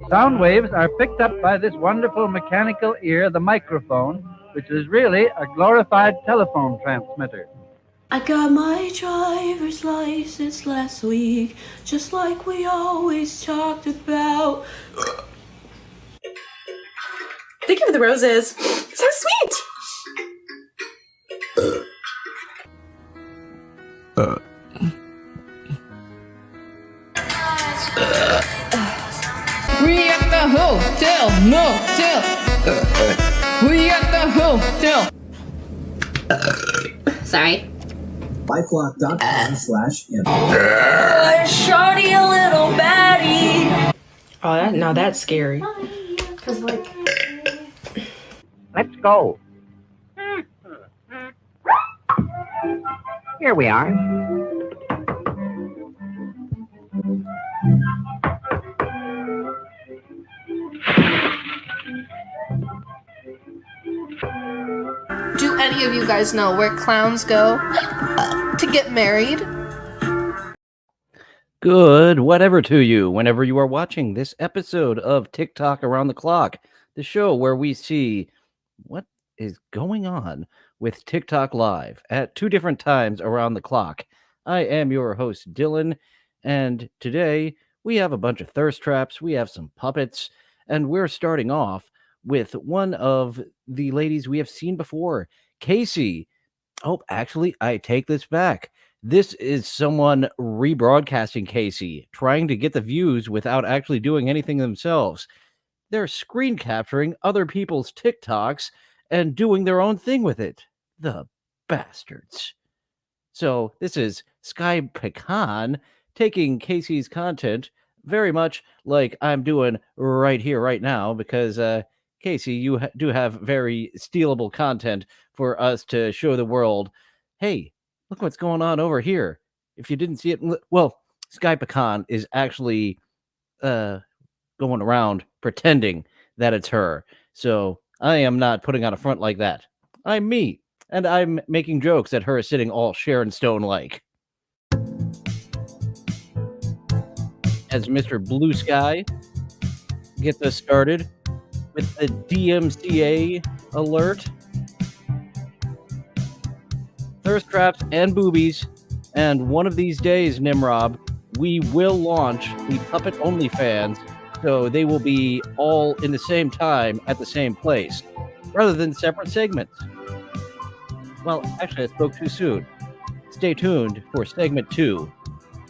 Sound waves are picked up by this wonderful mechanical ear, the microphone, which is really a glorified telephone transmitter. I got my driver's license last week, just like we always talked about. Thank you for the roses. So sweet. We at the hotel, motel. We at the hotel. Sorry. Lifelock.com/info. Shorty, a little baddie. Oh, now that's scary. Cause like, Let's go. Here we are. Do any of you guys know where clowns go to get married? Good whatever to you whenever you are watching this episode of TikTok Around the Clock, the show where we see what is going on with TikTok Live at 2 different times around the clock. I am your host, Dylan, and today we have a bunch of thirst traps, we have some puppets, and we're starting off with one of the ladies we have seen before, Casey. Oh, actually, I take this back. This is someone rebroadcasting Casey, trying to get the views without actually doing anything themselves. They're screen capturing other people's TikToks and doing their own thing with it. The bastards. So this is Sky Pecan taking Casey's content very much like I'm doing right here, right now, because Casey, you do have very stealable content for us to show the world. Hey, look what's going on over here. If you didn't see it, well, Sky Pecan is actually going around pretending that it's her. So I am not putting on a front like that. I'm me, and I'm making jokes at her sitting all Sharon Stone-like. As Mr. Blue Sky gets us started with the DMCA alert. Thirst traps and boobies, and one of these days, Nimrob, we will launch the Puppet OnlyFans, so they will be all in the same time at the same place, rather than separate segments. Well, actually, I spoke too soon. Stay tuned for segment 2.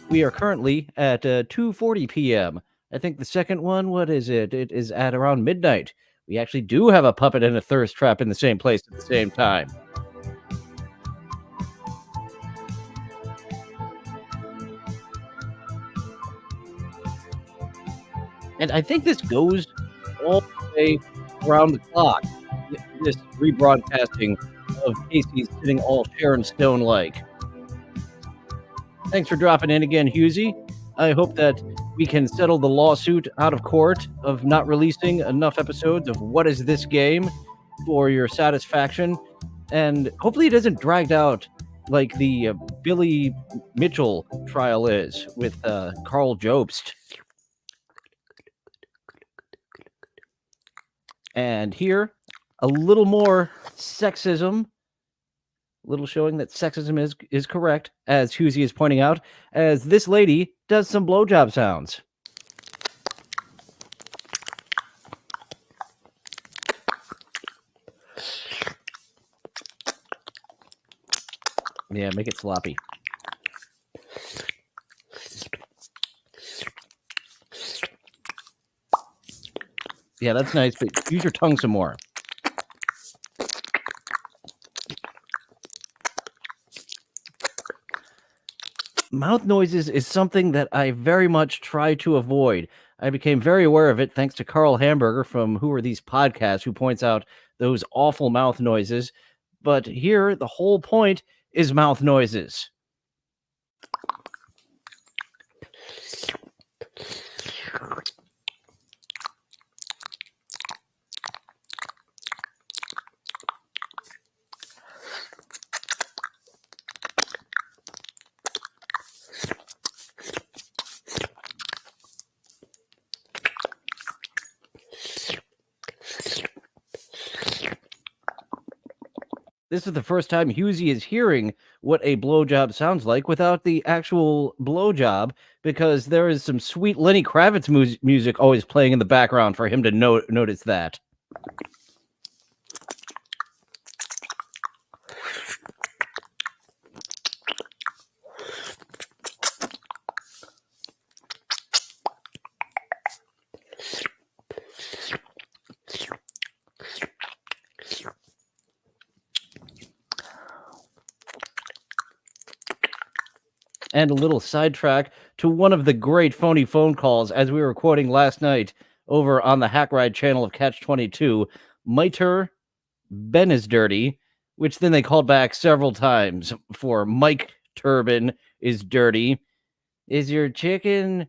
We are currently at 2:40 p.m. I think the second one, what is it? It is at around midnight. We actually do have a puppet and a thirst trap in the same place at the same time. And I think this goes all the way around the clock. This rebroadcasting of Casey sitting all Sharon Stone-like. Thanks for dropping in again, Husey. I hope that we can settle the lawsuit out of court of not releasing enough episodes of What Is This Game for your satisfaction. And hopefully it isn't dragged out like the Billy Mitchell trial is with Carl Jobst. And here, a little more sexism. Little showing that sexism is correct, as Husey is pointing out, as this lady does some blowjob sounds. Yeah, make it sloppy. Yeah, that's nice, but use your tongue some more. Mouth noises is something that I very much try to avoid. I became very aware of it thanks to Carl Hamburger from Who Are These Podcasts, who points out those awful mouth noises. But here, the whole point is mouth noises. This is the first time Husey is hearing what a blowjob sounds like without the actual blowjob, because there is some sweet Lenny Kravitz music always playing in the background for him to notice that. And a little sidetrack to one of the great phony phone calls as we were quoting last night over on the Hack Ride channel of Catch 22. Miter Ben is dirty, which then they called back several times for Mike Turbin is dirty. Is your chicken...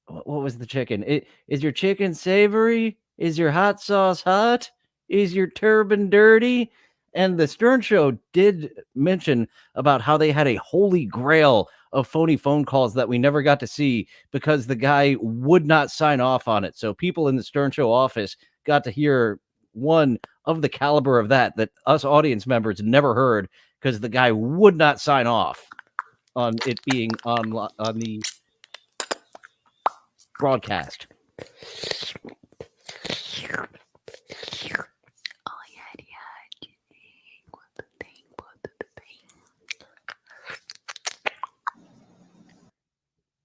What was the chicken? Is your chicken savory? Is your hot sauce hot? Is your turban dirty? And the Stern Show did mention about how they had a holy grail of phony phone calls that we never got to see because the guy would not sign off on it. So people in the Stern Show office got to hear one of the caliber of that us audience members never heard because the guy would not sign off on it being on the broadcast.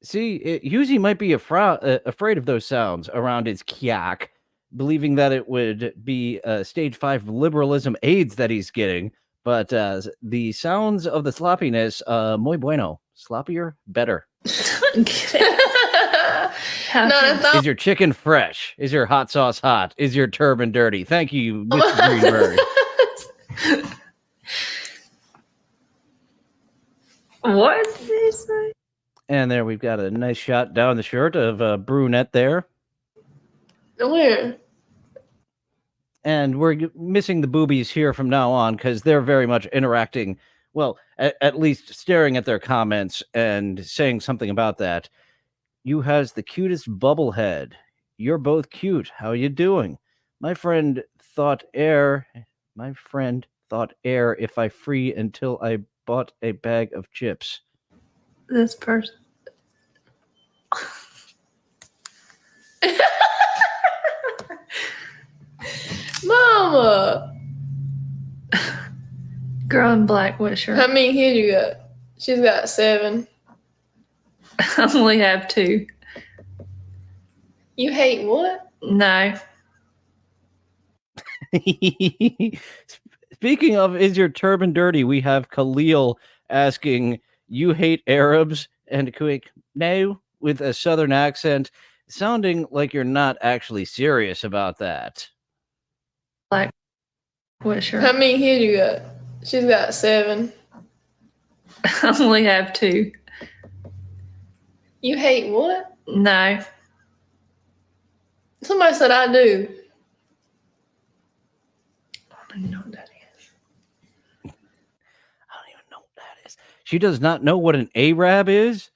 See, Husey might be afraid of those sounds around his kyak, believing that it would be stage 5 liberalism AIDS that he's getting. But the sounds of the sloppiness, muy bueno. Sloppier, better. Is your chicken fresh? Is your hot sauce hot? Is your turban dirty? Thank you, Mr. Greenberg. What did they say? And there we've got a nice shot down the shirt of brunette there. Where? And we're missing the boobies here from now on because they're very much interacting. Well, at least staring at their comments and saying something about that. You has the cutest bubble head. You're both cute. How you doing? My friend thought air if I free until I bought a bag of chips. This person. Mama! Girl in black, what shirt? How many kids you got? She's got 7. I only have 2. You hate what? No. Speaking of, is your turban dirty? We have Khalil asking, you hate Arabs? And Quick, no, with a southern accent, sounding like you're not actually serious about that. Black, what shirt? How many kids you got? She's got 7. I only have 2. You hate what? No. Somebody said I do. I don't even know what that is. I don't even know what that is. She does not know what an Arab is?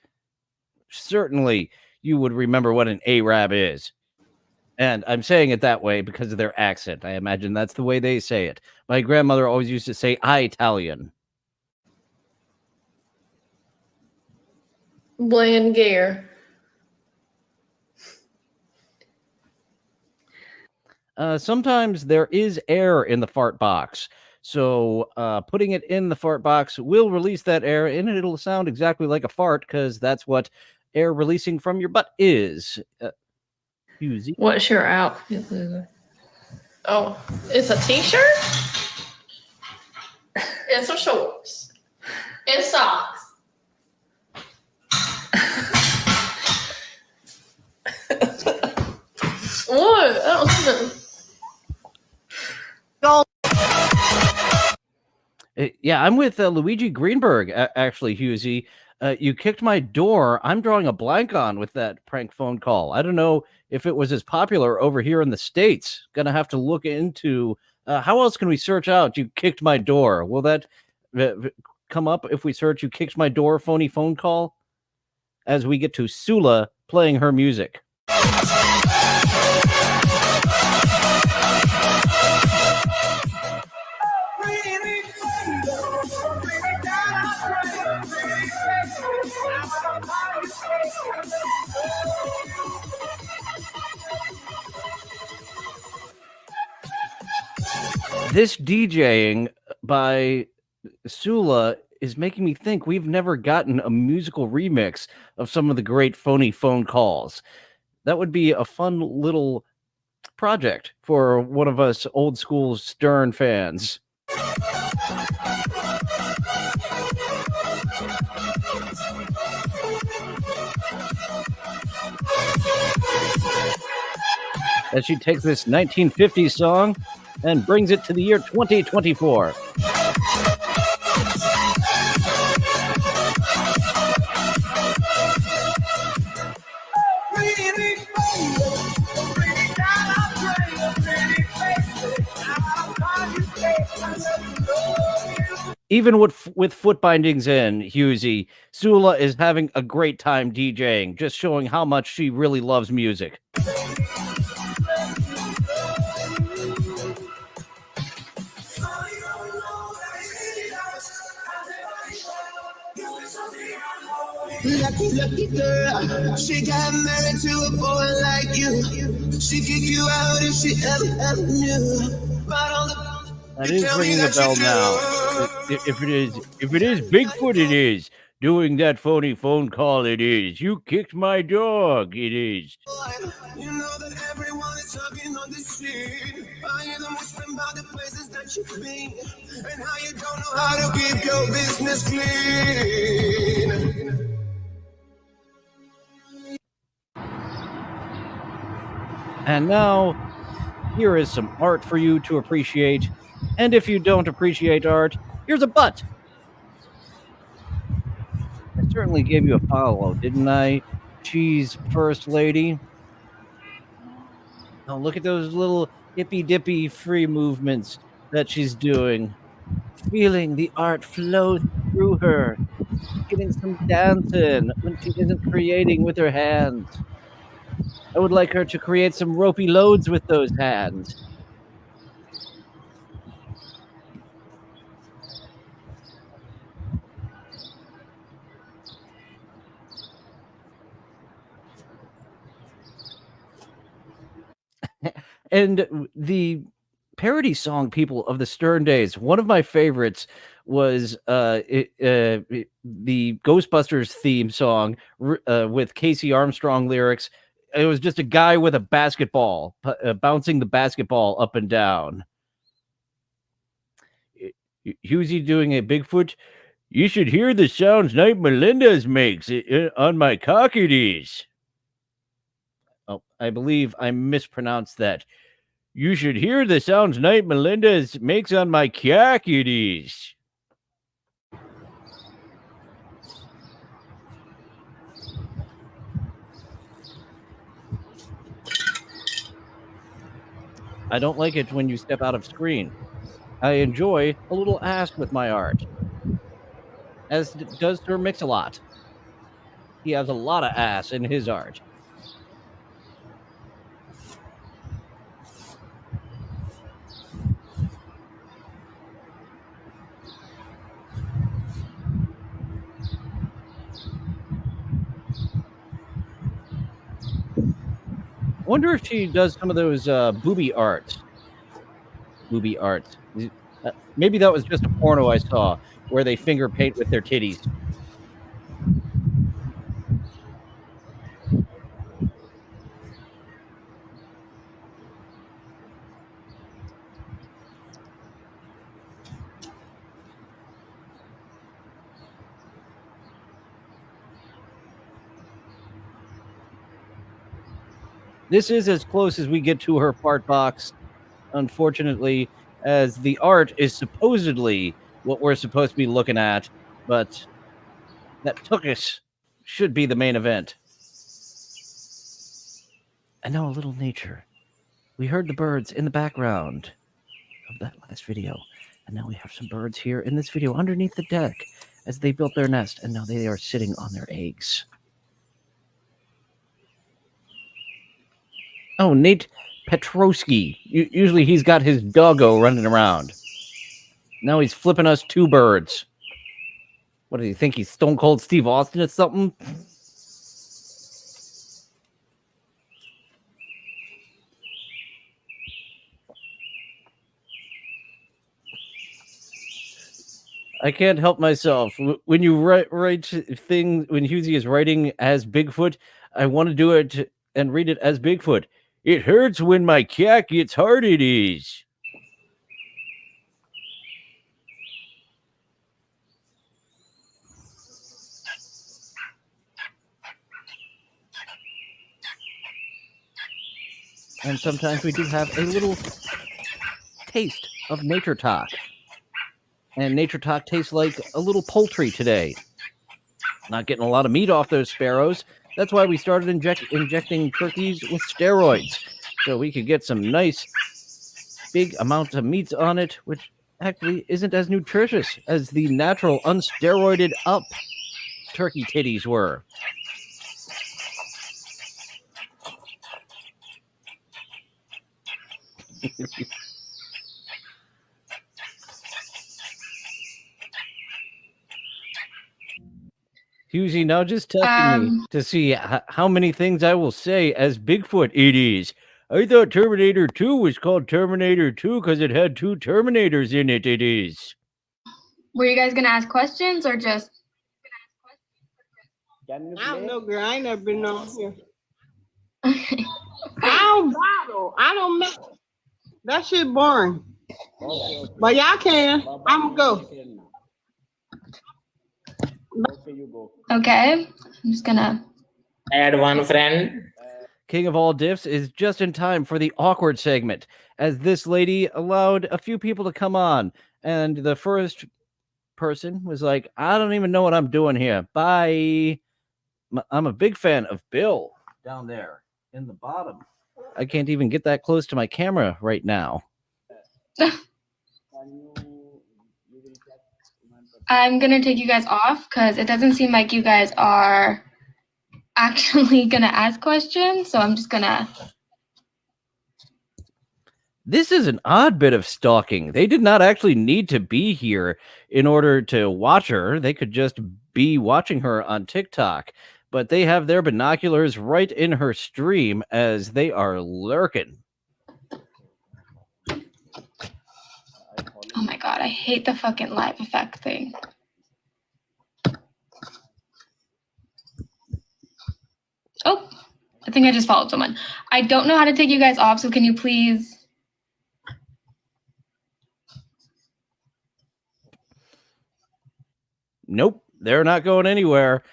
Certainly, you would remember what an Arab is. And I'm saying it that way because of their accent. I imagine that's the way they say it. My grandmother always used to say, I Italian. Bland Gare. Sometimes there is air in the fart box. So putting it in the fart box will release that air, and it'll sound exactly like a fart because that's what air releasing from your butt is. Husey. What's your outfit, Lulu? Oh, it's a t-shirt? And some shorts. And socks. What? I don't see them. Yeah, I'm with Luigi Greenberg, actually, Husey. You kicked my door. I'm drawing a blank on with that prank phone call. I don't know if it was as popular over here in the States. Gonna have to look into how else can we search out you kicked my door? Will that come up if we search you kicked my door phony phone call? As we get to Sula playing her music. This DJing by Sula is making me think we've never gotten a musical remix of some of the great phony phone calls. That would be a fun little project for one of us old school Stern fans. As she takes this 1950s song and brings it to the year 2024. Even with foot bindings in, Husey, Sula is having a great time DJing, just showing how much she really loves music. Lucky girl, she got married to a boy like you. She kick you out if she ever knew. That is ringing a bell now. If it is Bigfoot, it is. Doing that phony phone call, it is. You kicked my dog, it is. You know that everyone is talking on the street. I hear them whispering about the places that you've been and how you don't know how to keep your business clean. And now, here is some art for you to appreciate. And if you don't appreciate art, here's a but. I certainly gave you a follow, didn't I, Cheese First Lady? Oh, look at those little hippy-dippy free movements that she's doing. Feeling the art flow through her. Getting some dancing when she isn't creating with her hands. I would like her to create some ropey loads with those hands. And the parody song people of the Stern days, one of my favorites was the Ghostbusters theme song with Casey Armstrong lyrics. It was just a guy with a basketball bouncing the basketball up and down. Husey doing a Bigfoot. You should hear the sounds Night Melendez makes on my cockadees. Oh, I believe I mispronounced that. You should hear the sounds Night Melendez makes on my cockadees. I don't like it when you step out of screen. I enjoy a little ass with my art. As does Sir Mix-a-Lot. He has a lot of ass in his art. I wonder if she does some of those booby arts. Booby arts. Maybe that was just a porno I saw where they finger paint with their titties. This is as close as we get to her fart box, unfortunately, as the art is supposedly what we're supposed to be looking at, but that Tookus should be the main event. And now a little nature. We heard the birds in the background of that last video, and now we have some birds here in this video underneath the deck as they built their nest, and now they are sitting on their eggs. Oh, Nate Petrosky. Usually he's got his doggo running around. Now he's flipping us two birds. What do you think? He's Stone Cold Steve Austin or something? I can't help myself. When you write things, when Husey is writing as Bigfoot, I want to do it and read it as Bigfoot. It hurts when my cat gets hard. It is. And sometimes we do have a little taste of Nature Talk. And Nature Talk tastes like a little poultry today. Not getting a lot of meat off those sparrows. That's why we started injecting turkeys with steroids. So we could get some nice big amounts of meats on it, which actually isn't as nutritious as the natural unsteroided up turkey titties were. Husey now just testing me to see how many things I will say as Bigfoot it is. I thought Terminator 2 was called Terminator 2 because it had 2 Terminators in it. It is. Were you guys gonna ask questions or just? I don't know, girl. I ain't never been on here. I don't bottle. I don't make that shit boring. But y'all can. I'm gonna go. Okay, I'm just gonna add one friend. King of all diffs is just in time for the awkward segment, as this lady allowed a few people to come on, and the first person was like, I don't even know what I'm doing here. Bye. I'm a big fan of Bill down there in the bottom. I can't even get that close to my camera right now. I'm gonna take you guys off because it doesn't seem like you guys are actually gonna ask questions. So I'm just gonna. This is an odd bit of stalking. They did not actually need to be here in order to watch her. They could just be watching her on TikTok. But they have their binoculars right in her stream as they are lurking. Oh my god, I hate the fucking live effect thing. Oh, I think I just followed someone. I don't know how to take you guys off, so can you please? Nope, they're not going anywhere.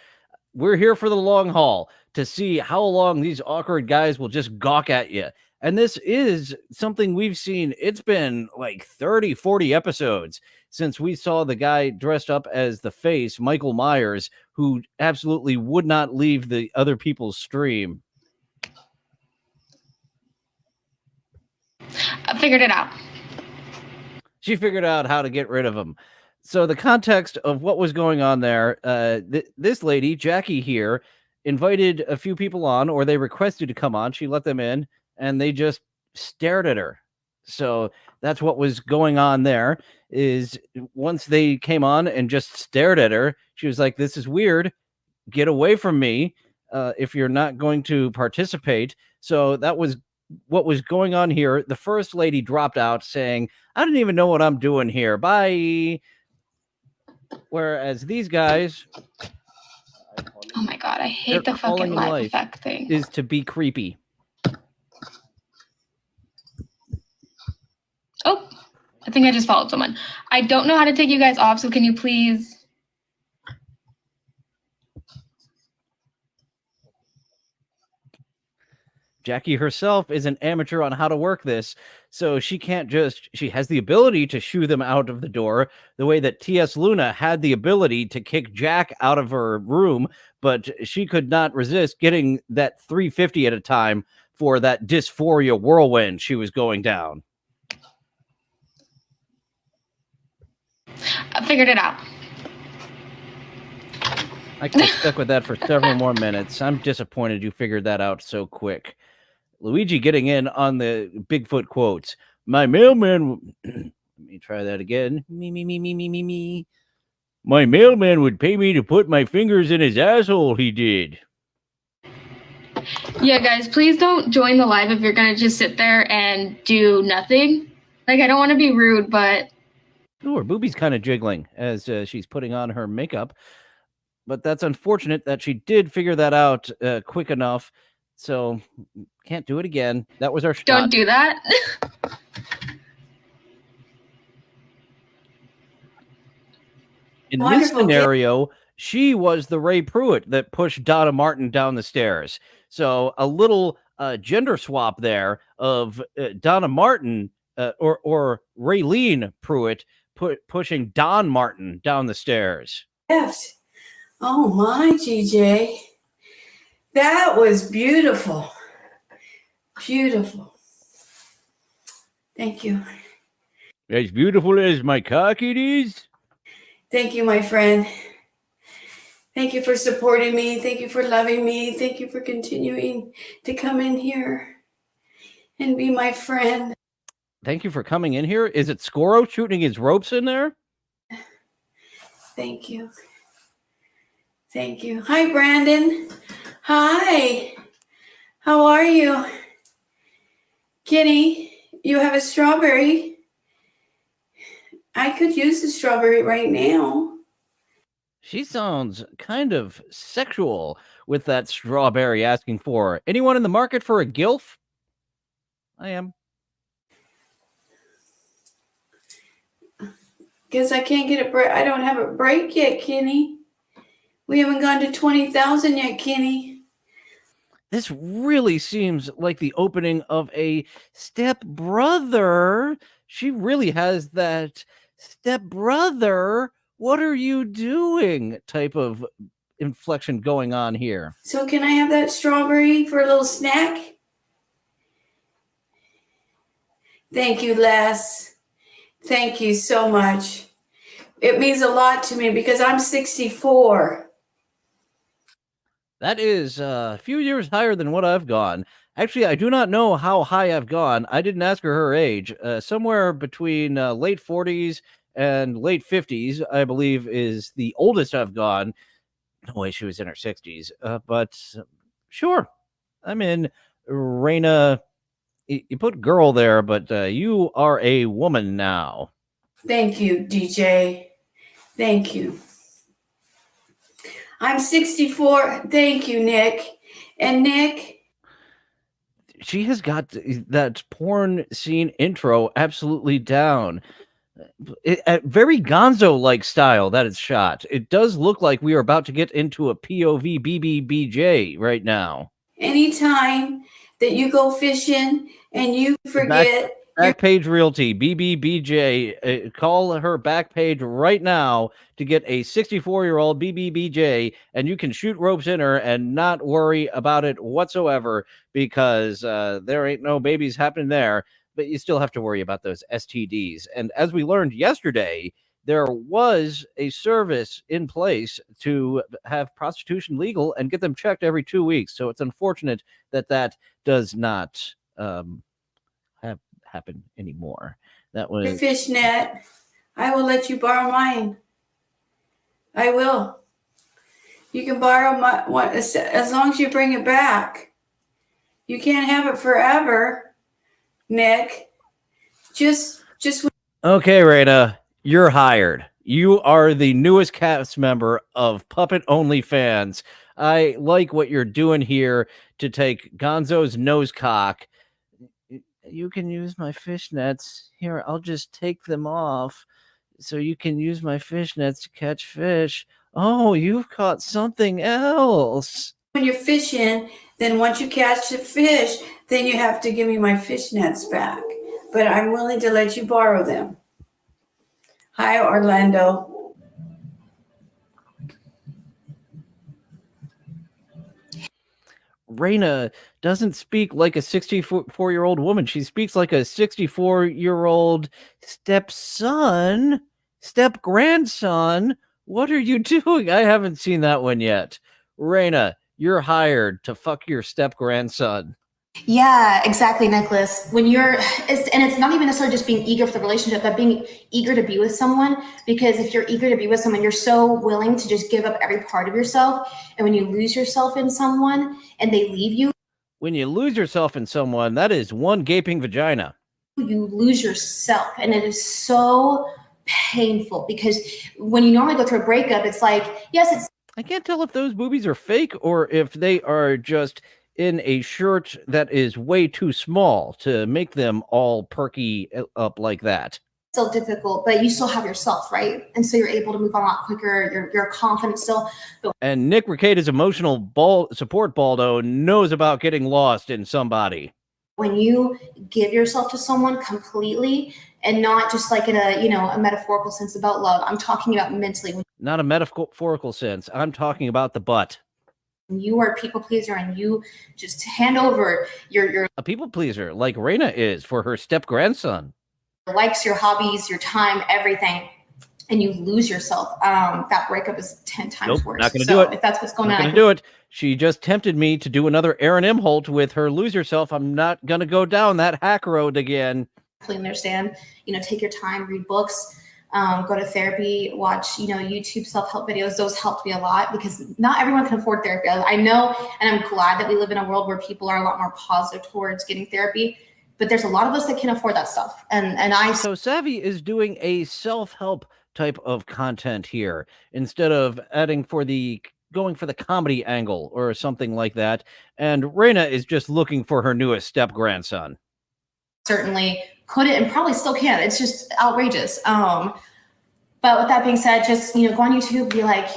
We're here for the long haul to see how long these awkward guys will just gawk at you. And this is something we've seen. It's been like 30, 40 episodes since we saw the guy dressed up as the face, Michael Myers, who absolutely would not leave the other people's stream. I figured it out. She figured out how to get rid of him. So the context of what was going on there, this lady, Jackie here, invited a few people on, or they requested to come on. She let them in, and they just stared at her. So that's what was going on there, is once they came on and just stared at her, she was like, this is weird. Get away from me if you're not going to participate. So that was what was going on here. The first lady dropped out saying, I don't even know what I'm doing here. Bye. Whereas these guys, oh my god, I hate the fucking live effect thing. Is to be creepy. Oh, I think I just followed someone. I don't know how to take you guys off, so can you please? Jackie herself is an amateur on how to work this, so she can't just, she has the ability to shoo them out of the door the way that T.S. Luna had the ability to kick Jack out of her room, but she could not resist getting that 350 at a time for that dysphoria whirlwind she was going down. I figured it out. I could have stuck with that for several more minutes. I'm disappointed you figured that out so quick. Luigi getting in on the Bigfoot quotes. My mailman... Let me try that again. Me. My mailman would pay me to put my fingers in his asshole, he did. Yeah, guys, please don't join the live if you're going to just sit there and do nothing. Like, I don't want to be rude, but Ooh, her boobie's kind of jiggling as she's putting on her makeup. But that's unfortunate that she did figure that out quick enough. So can't do it again. That was our shot. Don't do that. In Wonderful, this scenario, she was the Ray Pruitt that pushed Donna Martin down the stairs. So a little gender swap there of Donna Martin or Raylene Pruitt pushing Don Martin down the stairs. Gift. Oh my, GJ. That was beautiful. Beautiful. Thank you. As beautiful as my cock it is. Thank you, my friend. Thank you for supporting me. Thank you for loving me. Thank you for continuing to come in here and be my friend. Thank you for coming in here. Is it Scoro shooting his ropes in there? Thank you. Thank you. Hi, Brandon. Hi. How are you? Kitty, you have a strawberry. I could use the strawberry right now. She sounds kind of sexual with that strawberry asking for. Anyone in the market for a gilf? I am. Guess I can't get a break. I don't have a break yet, Kenny. We haven't gone to 20,000 yet, Kenny. This really seems like the opening of a stepbrother. She really has that stepbrother, what are you doing type of inflection going on here. So can I have that strawberry for a little snack? Thank you, Les. Thank you so much. It means a lot to me because I'm 64. That is a few years higher than what I've gone. Actually, I do not know how high I've gone. I didn't ask her age. Somewhere between late 40s and late 50s, I believe, is the oldest I've gone. No way she was in her 60s. But sure, I'm in. Raina, you put girl there, but you are a woman now. Thank you, DJ. Thank you. I'm 64. Thank you, Nick. And Nick, she has got that porn scene intro absolutely down. Very Gonzo-like style that it's shot. It does look like we are about to get into a POV BBBJ right now. anytime that you go fishing and you forget... Backpage Realty, BBBJ. Call her Backpage right now to get a 64-year-old BBBJ, and you can shoot ropes in her and not worry about it whatsoever because there ain't no babies happening there, but you still have to worry about those STDs. And as we learned yesterday, there was a service in place to have prostitution legal and get them checked every 2 weeks. So it's unfortunate that that does not happen anymore. That was your fishnet. I will let you borrow mine. I will. You can borrow my one as long as you bring it back. You can't have it forever, Nick. Just okay, Raina, you're hired. You are the newest cast member of Puppet Only Fans. I like what you're doing here to take Gonzo's nose cock. You can use my fishnets. Here, I'll just take them off so you can use my fishnets to catch fish. Oh, you've caught something else. When you're fishing, then once you catch the fish, then you have to give me my fishnets back. But I'm willing to let you borrow them. Hi, Orlando. Raina doesn't speak like a 64-year-old woman. She speaks like a 64-year-old stepson, step-grandson. What are you doing? I haven't seen that one yet. Raina, you're hired to fuck your step-grandson. Yeah, exactly, Nicholas. When it's not even necessarily just being eager for the relationship, but being eager to be with someone. Because if you're eager to be with someone, you're so willing to just give up every part of yourself. And when you lose yourself in someone and they leave you, when you lose yourself in someone, that is one gaping vagina. You lose yourself, and it is so painful because when you normally go through a breakup, it's like, yes, it's. I can't tell if those boobies are fake or if they are just in a shirt that is way too small to make them all perky up like that. Still difficult, but you still have yourself, right? And so you're able to move on a lot quicker. You're confident still. But and Nick Recade's emotional support Baldo knows about getting lost in somebody. When you give yourself to someone completely and not just like in a metaphorical sense about love, I'm talking about mentally. Not a metaphorical sense. I'm talking about the butt. When you are a people pleaser and you just hand over your a people pleaser like Raina is for her step grandson. Likes, your hobbies, your time, everything, and you lose yourself. That breakup is 10 times worse. Not going to do it. If that's what's going on, not going to do it. She just tempted me to do another Aaron Imholt with her lose yourself. I'm not going to go down that hack road again. Completely understand. Take your time, read books, go to therapy, watch, YouTube self-help videos. Those helped me a lot because not everyone can afford therapy. I know, and I'm glad that we live in a world where people are a lot more positive towards getting therapy. But there's a lot of us that can afford that stuff. So Savvy is doing a self-help type of content here instead of going for the comedy angle or something like that. And Raina is just looking for her newest step grandson. Certainly could it and probably still can. It's just outrageous. But with that being said, just, go on YouTube, be like,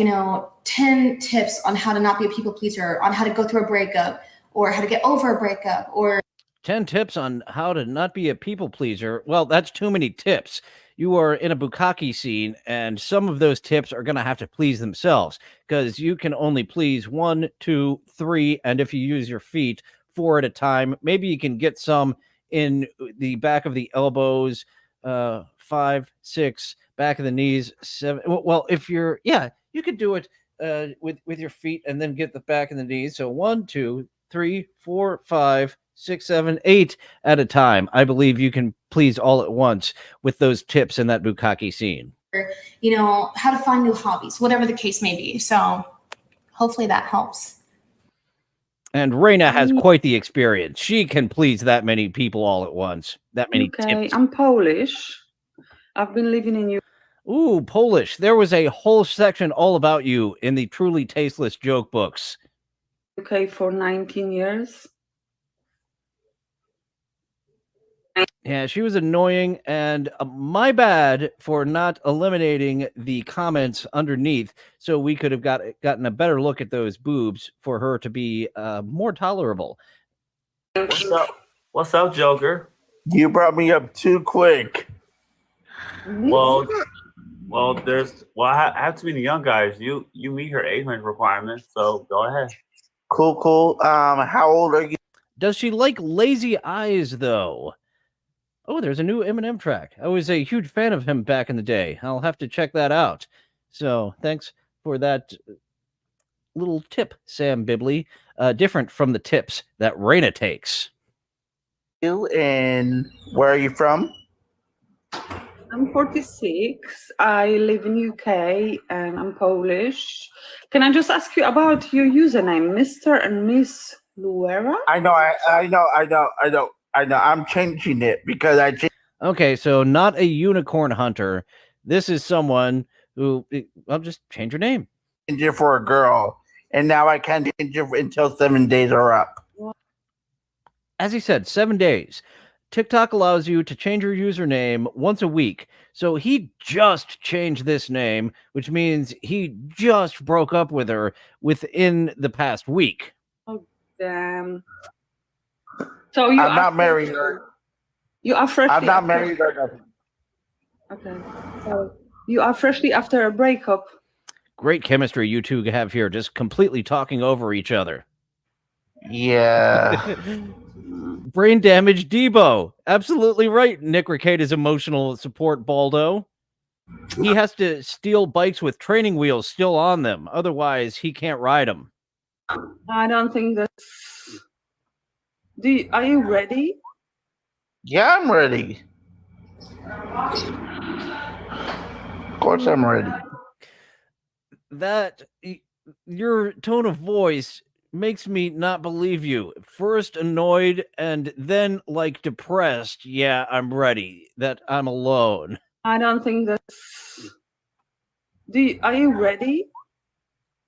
10 tips on how to not be a people pleaser, on how to go through a breakup or how to get over a breakup or 10 tips on how to not be a people pleaser. Well, that's too many tips. You are in a bukkake scene, and some of those tips are going to have to please themselves because you can only please 1, 2, 3, and if you use your feet, 4 at a time. Maybe you can get some in the back of the elbows, 5, 6, back of the knees, 7. Well, you could do it with your feet and then get the back of the knees. So 1, 2, 3, 4, 5, 6, 7, 8 at a time. I believe you can please all at once with those tips in that bukkake scene. How to find new hobbies, whatever the case may be. So hopefully that helps. And Raina has quite the experience. She can please that many people all at once. That many tips. I'm Polish. I've been living in Europe. Ooh, Polish. There was a whole section all about you in the Truly Tasteless joke books. UK for 19 years. Yeah, she was annoying, and my bad for not eliminating the comments underneath so we could have gotten a better look at those boobs for her to be more tolerable. What's up, Joker? You brought me up too quick. Well, I have to be the young guys. You meet her age range requirements, so go ahead. Cool. How old are you? Does she like lazy eyes, though? Oh, there's a new Eminem track. I was a huge fan of him back in the day. I'll have to check that out. So thanks for that little tip, Sam Bibley. Different from the tips that Raina takes. You and where are you from? I'm 46. I live in UK and I'm Polish. Can I just ask you about your username, Mr. and Miss Luera? I know. I'm changing it because Okay, so not a unicorn hunter. This is someone who, I'll just change your name. Change it for a girl, and now I can't change it until 7 days are up. As he said, 7 days. TikTok allows you to change your username once a week. So he just changed this name, which means he just broke up with her within the past week. Oh, damn. So I'm not married her. You are freshly. I'm not married her. Okay. So you are freshly after a breakup. Great chemistry you two have here, just completely talking over each other. Yeah. Brain damage Debo. Absolutely right. Nick Ricade is emotional support Baldo. He has to steal bikes with training wheels still on them. Otherwise, he can't ride them. I don't think that's... Are you ready? Yeah, I'm ready. Of course I'm ready. Your tone of voice makes me not believe you. First annoyed and then like depressed. Yeah, I'm ready. That I'm alone. I don't think that's. Are you ready?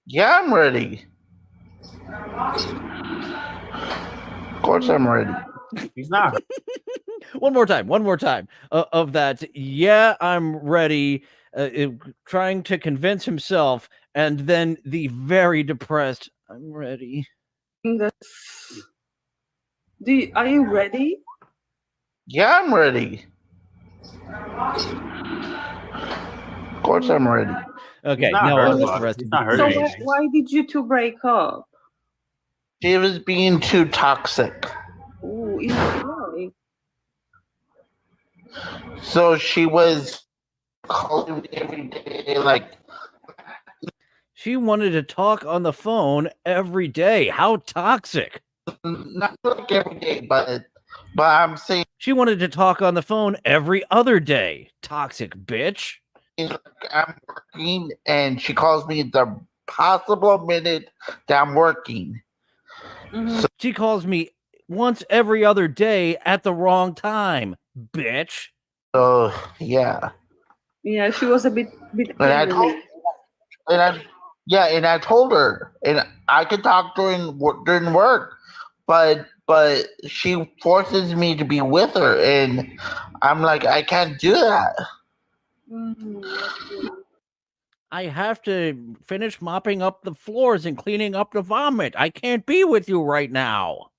Yeah, I'm ready. Of course, I'm ready. He's not. One more time of that. Yeah, I'm ready. Trying to convince himself, and then the very depressed. I'm ready. That's. Are you ready? Yeah, I'm ready. Of course, I'm ready. Okay, now on with the rest. He's not So hurting. why did you two break up? She was being too toxic. Ooh, in what way? So she was calling me every day, like. She wanted to talk on the phone every day. How toxic. Not like every day, but I'm saying she wanted to talk on the phone every other day. Toxic bitch. I'm working, and she calls me the possible minute that I'm working. Mm-hmm. She calls me once every other day at the wrong time, bitch. So yeah. Yeah, she was a bit. And I told her, and I could talk during work, but she forces me to be with her, and I'm like, I can't do that. I have to finish mopping up the floors and cleaning up the vomit. I can't be with you right now.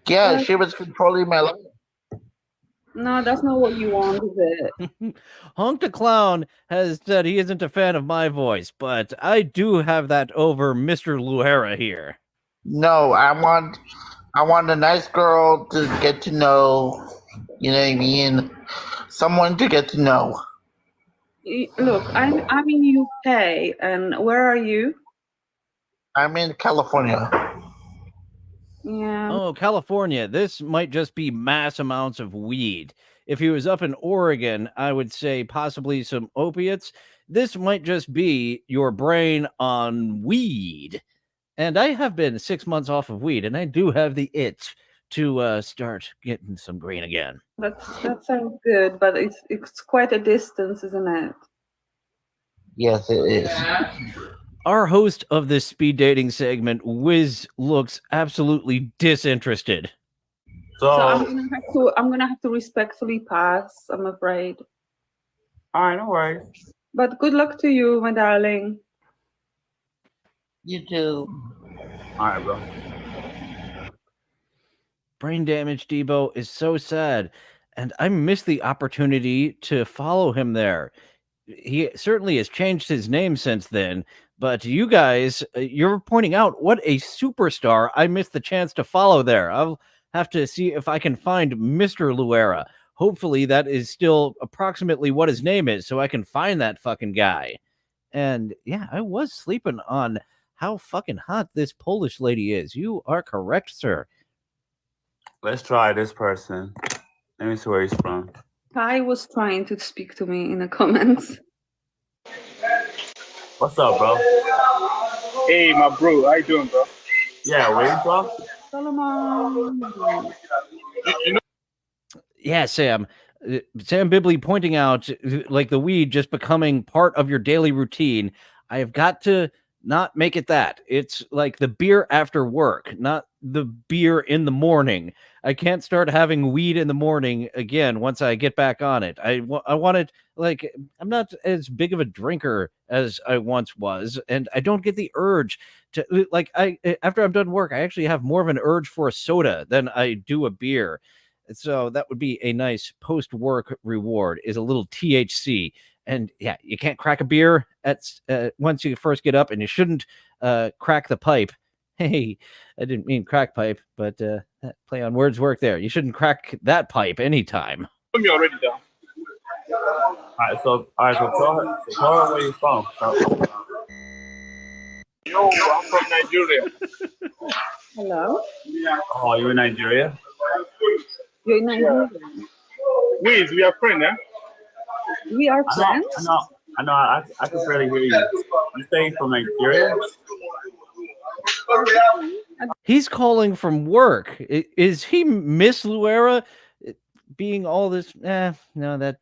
Yeah, she was controlling my life. No, that's not what you want, is it? Honk the Clown has said he isn't a fan of my voice, but I do have that over Mr. Luera here. No, I want a nice girl to get to know, you know what I mean? Someone to get to know. Look, I'm in UK, and where are you? I'm in California. Yeah. Oh, California. This might just be mass amounts of weed. If he was up in Oregon, I would say possibly some opiates. This might just be your brain on weed. And I have been 6 months off of weed, and I do have the itch to start getting some green again. That sounds good, but it's quite a distance, isn't it? Yes, it is. Our host of this speed dating segment, Wiz, looks absolutely disinterested. So I'm gonna have to respectfully pass, I'm afraid. All right, no worries. But good luck to you, my darling. You too. All right, bro. Brain damage Debo is so sad, and I missed the opportunity to follow him there. He certainly has changed his name since then, but you guys, you're pointing out what a superstar I missed the chance to follow there. I'll have to see if I can find Mr. Luera. Hopefully that is still approximately what his name is, so I can find that fucking guy. And yeah, I was sleeping on how fucking hot this Polish lady is. You are correct, sir. Let's try this person. Let me see where he's from. Kai was trying to speak to me in the comments. What's up, bro? Hey, my bro. How you doing, bro? Yeah, where you from? Solomon. Yeah, Sam. Sam Bibley pointing out like the weed just becoming part of your daily routine. I have got to not make it that. It's like the beer after work, not the beer in the morning. I can't start having weed in the morning again once I get back on it. I want it, like, I'm not as big of a drinker as I once was, and I don't get the urge to, like, after I'm done work, I actually have more of an urge for a soda than I do a beer. So that would be a nice post-work reward, is a little THC. And yeah, you can't crack a beer at once you first get up, and you shouldn't crack the pipe. Hey, I didn't mean crack pipe, but that play on words work there. You shouldn't crack that pipe anytime. Me already down. All right, so tell her where you're from. Yo, I'm from Nigeria. Hello? Oh, you're in Nigeria? You're in Nigeria? Wiz, we are friends, eh? We are friends? I know. I can barely hear you. You say from Nigeria? He's calling from work. Is he Miss Luera? being all this, no, that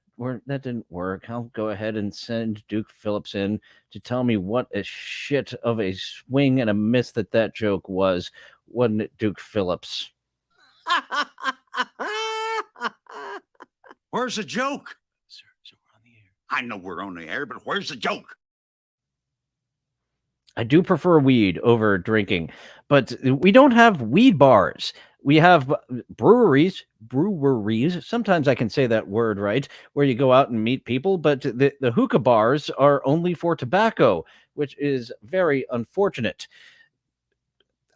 didn't work. I'll go ahead and send Duke Phillips in to tell me what a shit of a swing and a miss that joke was, wasn't it, Duke Phillips? Where's the joke? Sir, we're on the air. I know we're on the air, but where's the joke? I do prefer weed over drinking, but we don't have weed bars. We have breweries. Sometimes I can say that word right, where you go out and meet people, but the hookah bars are only for tobacco, which is very unfortunate.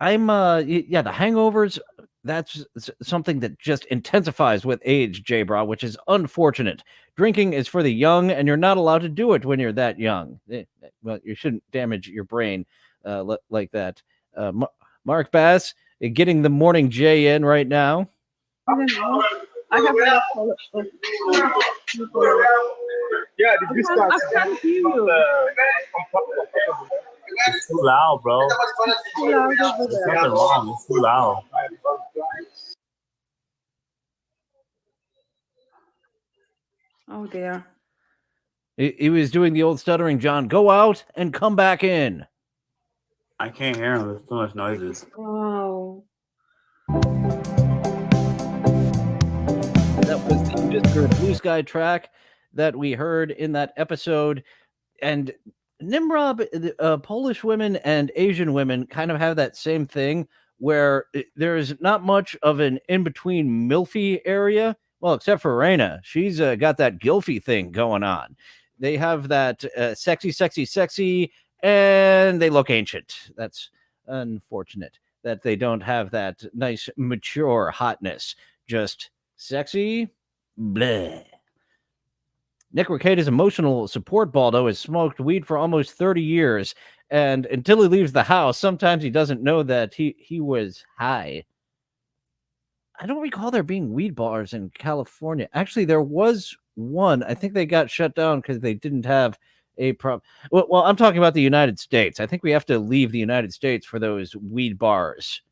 The hangovers, that's something that just intensifies with age, J-Bra, which is unfortunate. Drinking is for the young, and you're not allowed to do it when you're that young. Well, you shouldn't damage your brain like that. Mark Bass, getting the morning J in right now. I have Yeah, the discount. It's too loud, bro. There's something wrong. It's too loud. Oh dear. He was doing the old stuttering John. Go out and come back in. I can't hear him. There's too much noises. Oh. That was the Mr. Blue Sky track that we heard in that episode. And Nimrod, Polish women and Asian women kind of have that same thing where there's not much of an in-between milfy area. Well, except for Raina. She's got that gilfy thing going on. They have that sexy, and they look ancient. That's unfortunate that they don't have that nice, mature hotness. Just sexy, bleh. Nick Ricade's emotional support Baldo has smoked weed for almost 30 years, and until he leaves the house, sometimes he doesn't know that he was high. I don't recall there being weed bars in California. Actually, there was one. I think they got shut down because they didn't have a problem. Well, I'm talking about the United States. I think we have to leave the United States for those weed bars.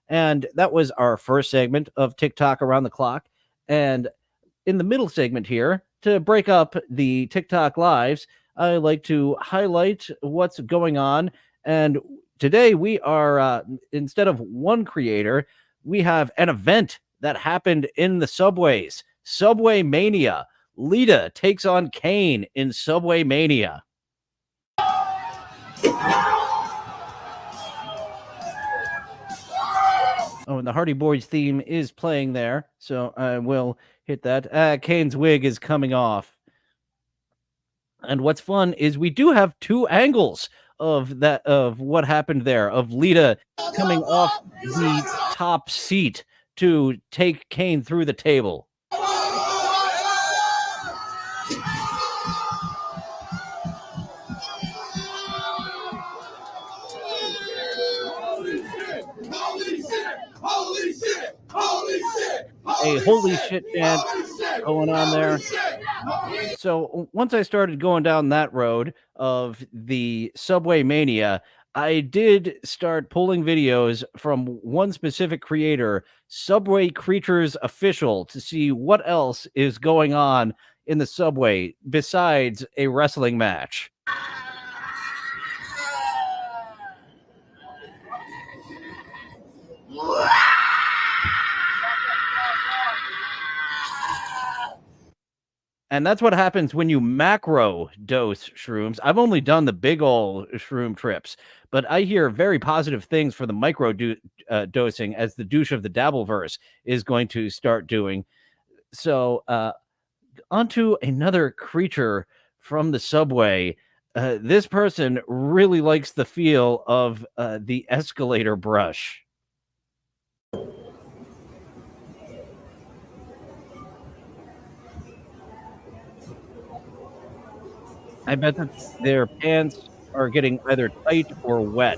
And that was our first segment of TikTok Around the Clock. And in the middle segment here, to break up the TikTok lives, I like to highlight what's going on. And today we are, instead of one creator, we have an event that happened in the subways. Subway Mania. Lita takes on Kane in Subway Mania. Oh, and the Hardy Boys theme is playing there, so I will hit that. Kane's wig is coming off. And what's fun is we do have two angles of what happened there, of Lita coming off the top seat to take Kane through the table. A holy shit chant going on there. So once I started going down that road of the Subway Mania, I did start pulling videos from one specific creator, Subway Creatures Official, to see what else is going on in the subway besides a wrestling match. And that's what happens when you macro dose shrooms. I've only done the big ol' shroom trips, but I hear very positive things for the micro dosing, as the douche of the Dabbleverse is going to start doing. So onto another creature from the subway. This person really likes the feel of the escalator brush. I bet that their pants are getting either tight or wet.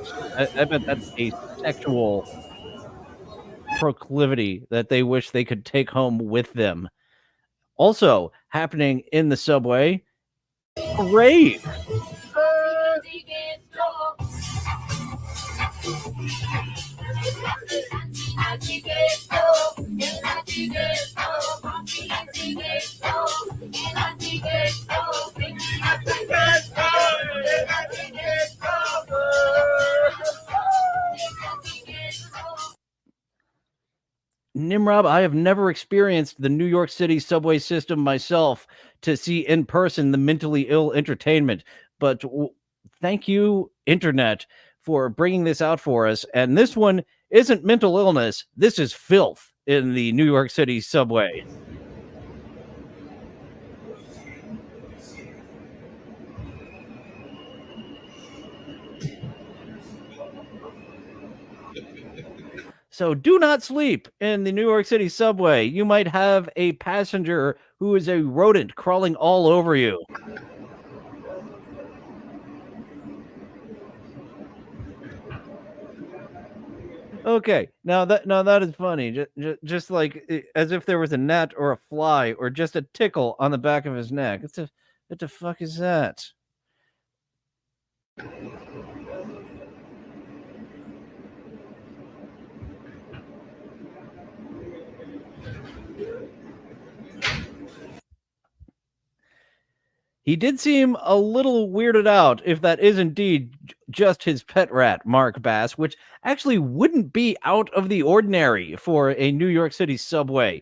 I bet that's a sexual proclivity that they wish they could take home with them. Also happening in the subway, a rave. Nimrod, I have never experienced the New York City subway system myself to see in person the mentally ill entertainment, but thank you, Internet, for bringing this out for us. And this one isn't mental illness. This is filth in the New York City subway. So do not sleep in the New York City subway. You might have a passenger who is a rodent crawling all over you. Okay, now that is funny. Just like as if there was a gnat or a fly or just a tickle on the back of his neck. What the fuck is that? He did seem a little weirded out if that is indeed just his pet rat, Mark Bass, which actually wouldn't be out of the ordinary for a New York City subway.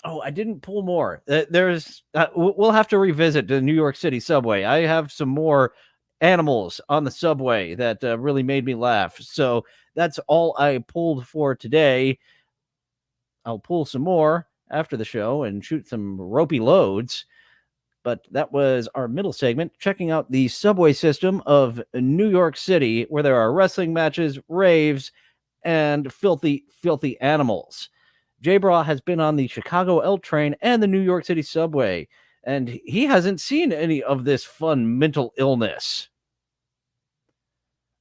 Oh, I didn't pull more. We'll have to revisit the New York City subway. I have some more animals on the subway that really made me laugh. So that's all I pulled for today. I'll pull some more after the show and shoot some ropey loads. But that was our middle segment, checking out the subway system of New York City, where there are wrestling matches, raves, and filthy, filthy animals. J-Bra has been on the Chicago L train and the New York City subway, and he hasn't seen any of this fun mental illness.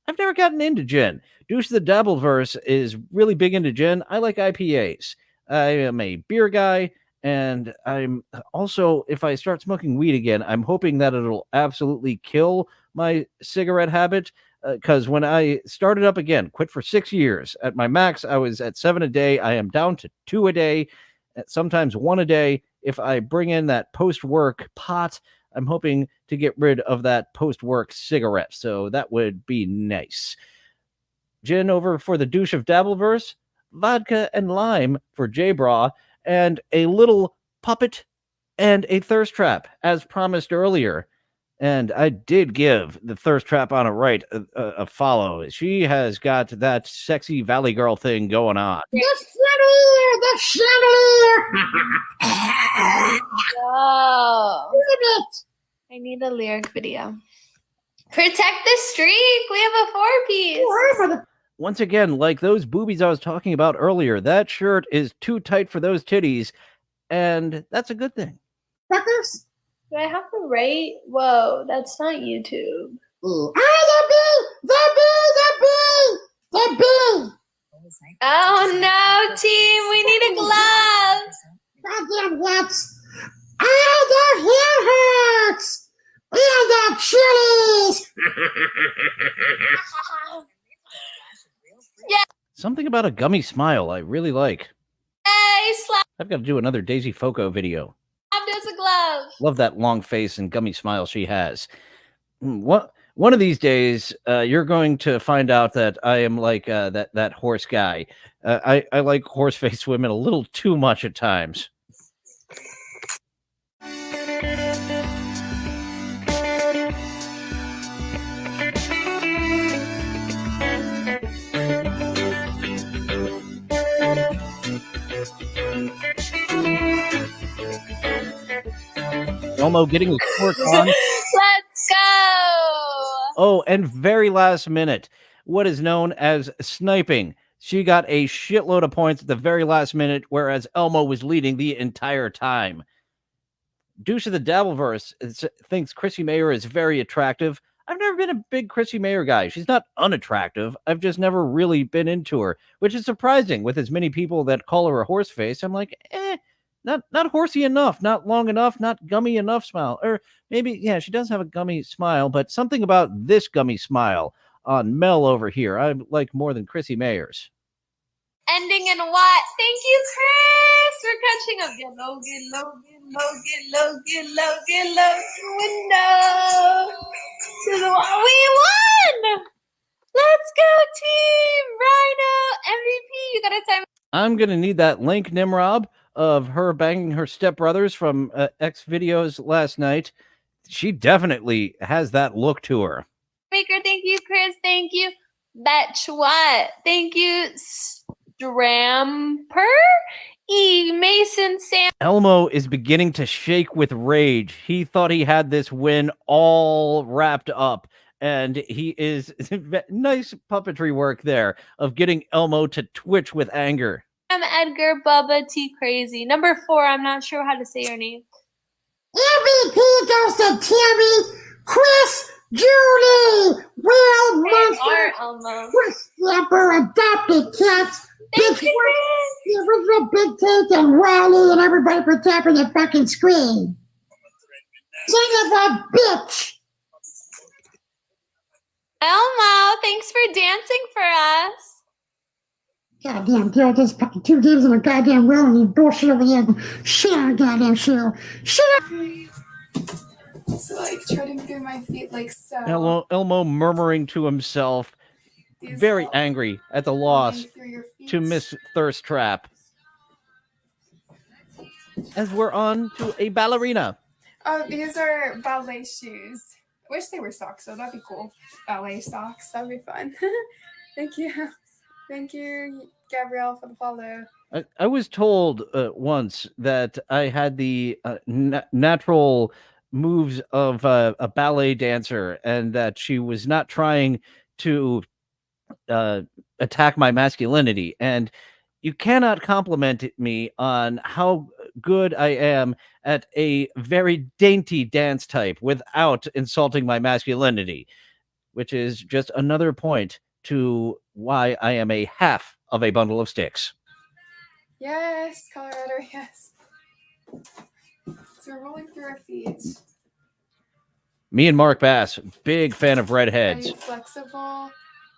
I've never gotten into gin. Douche the Dabbleverse is really big into gin. I like IPAs. I am a beer guy, and I'm also, if I start smoking weed again, I'm hoping that it'll absolutely kill my cigarette habit. Because when I started up again, quit for 6 years. At my max, I was at 7 a day. I am down to 2 a day, sometimes 1 a day. If I bring in that post-work pot, I'm hoping to get rid of that post-work cigarette. So that would be nice. Gin over for the douche of Dabbleverse, vodka and lime for J-Bra, and a little puppet and a thirst trap, as promised earlier. And I did give the thirst trap on a right a follow. She has got that sexy Valley Girl thing going on. The chandelier! Oh. I need a lyric video. Protect the streak. We have a 4-piece. Once again, like those boobies I was talking about earlier, that shirt is too tight for those titties, and that's a good thing. Fuckers. Do I have to rate? Whoa, that's not YouTube. Oh, the bee! Oh no, team, we need a glove. Goddamn nuts! Oh, the hair hurts! And the chilies! Yeah. Something about a gummy smile I really like. Hey, slap I've got to do another Daisy Foco video. us a glove. Love that long face and gummy smile she has. One of these days, you're going to find out that I am like that horse guy. I like horse-faced women a little too much at times. Elmo getting his work on. Let's go. Oh, and very last minute, what is known as sniping. She got a shitload of points at the very last minute, whereas Elmo was leading the entire time. Douche of the Dabbleverse thinks Chrissy Mayer is very attractive. I've never been a big Chrissy Mayer guy. She's not unattractive. I've just never really been into her, which is surprising with as many people that call her a horse face. I'm like, not horsey enough, not long enough, not gummy enough smile. Or maybe, yeah, she does have a gummy smile, but something about this gummy smile on Mel over here I like more than Chrissy Mayer's. Ending in what? Thank you, Chris. We're catching up. Get low, window. To the wall. We won! Let's go, team! Rhino, MVP. You gotta time I'm going to need that link, Nimrob, of her banging her stepbrothers from X videos last night. She definitely has that look to her. Maker, thank you. Chris, thank you. Betch what? Thank you. Stramper? E. Mason Sam. Elmo is beginning to shake with rage. He thought he had this win all wrapped up, and he is nice puppetry work there of getting Elmo to twitch with anger. I'm Edgar Bubba T Crazy. Number 4, I'm not sure how to say your name. MVP goes to Tammy, Chris, Julie, Will, Monster, Chris Stamper, Adopted Cats, Big the original Big Tate and Riley and everybody for tapping the fucking screen. Son of a bitch! Elmo, thanks for dancing for us. Goddamn, girl, just fucking 2 games in a goddamn row and you bullshit over here. Shit on a goddamn show. Shit So like treading through my feet like so. Elmo murmuring to himself, very angry at the loss to Miss Thirst Trap. As we're on to a ballerina. Oh, these are ballet shoes. I wish they were socks, so that'd be cool. Ballet socks, that'd be fun. Thank you. Thank you, Gabrielle, for the follow. I was told once that I had the natural moves of a ballet dancer and that she was not trying to attack my masculinity. And you cannot compliment me on how good I am at a very dainty dance type without insulting my masculinity, which is just another point to why I am a half of a bundle of sticks. Yes, Colorado, yes. So we're rolling through our feet. Me and Mark Bass, big fan of redheads. Are you flexible?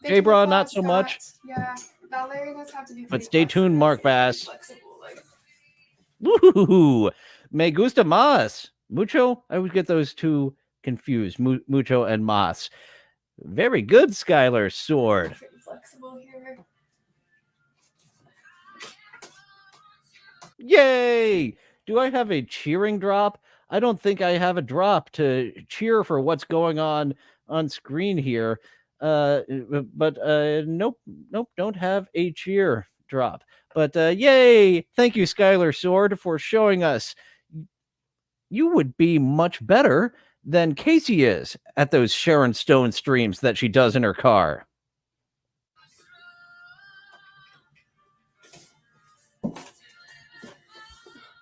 J-Bra, not so much. Yeah, ballerinas have to be. But stay tuned, Mark Bass. Woohoo! Me gusta más. Mucho? I would get those two confused. Mucho and más. Very good, Skylar Sword. Flexible here. Yay! Do I have a cheering drop? I don't think I have a drop to cheer for what's going on screen here. But nope, don't have a cheer drop. But yay! Thank you, Skylar Sword, for showing us you would be much better than Casey is at those Sharon Stone streams that she does in her car.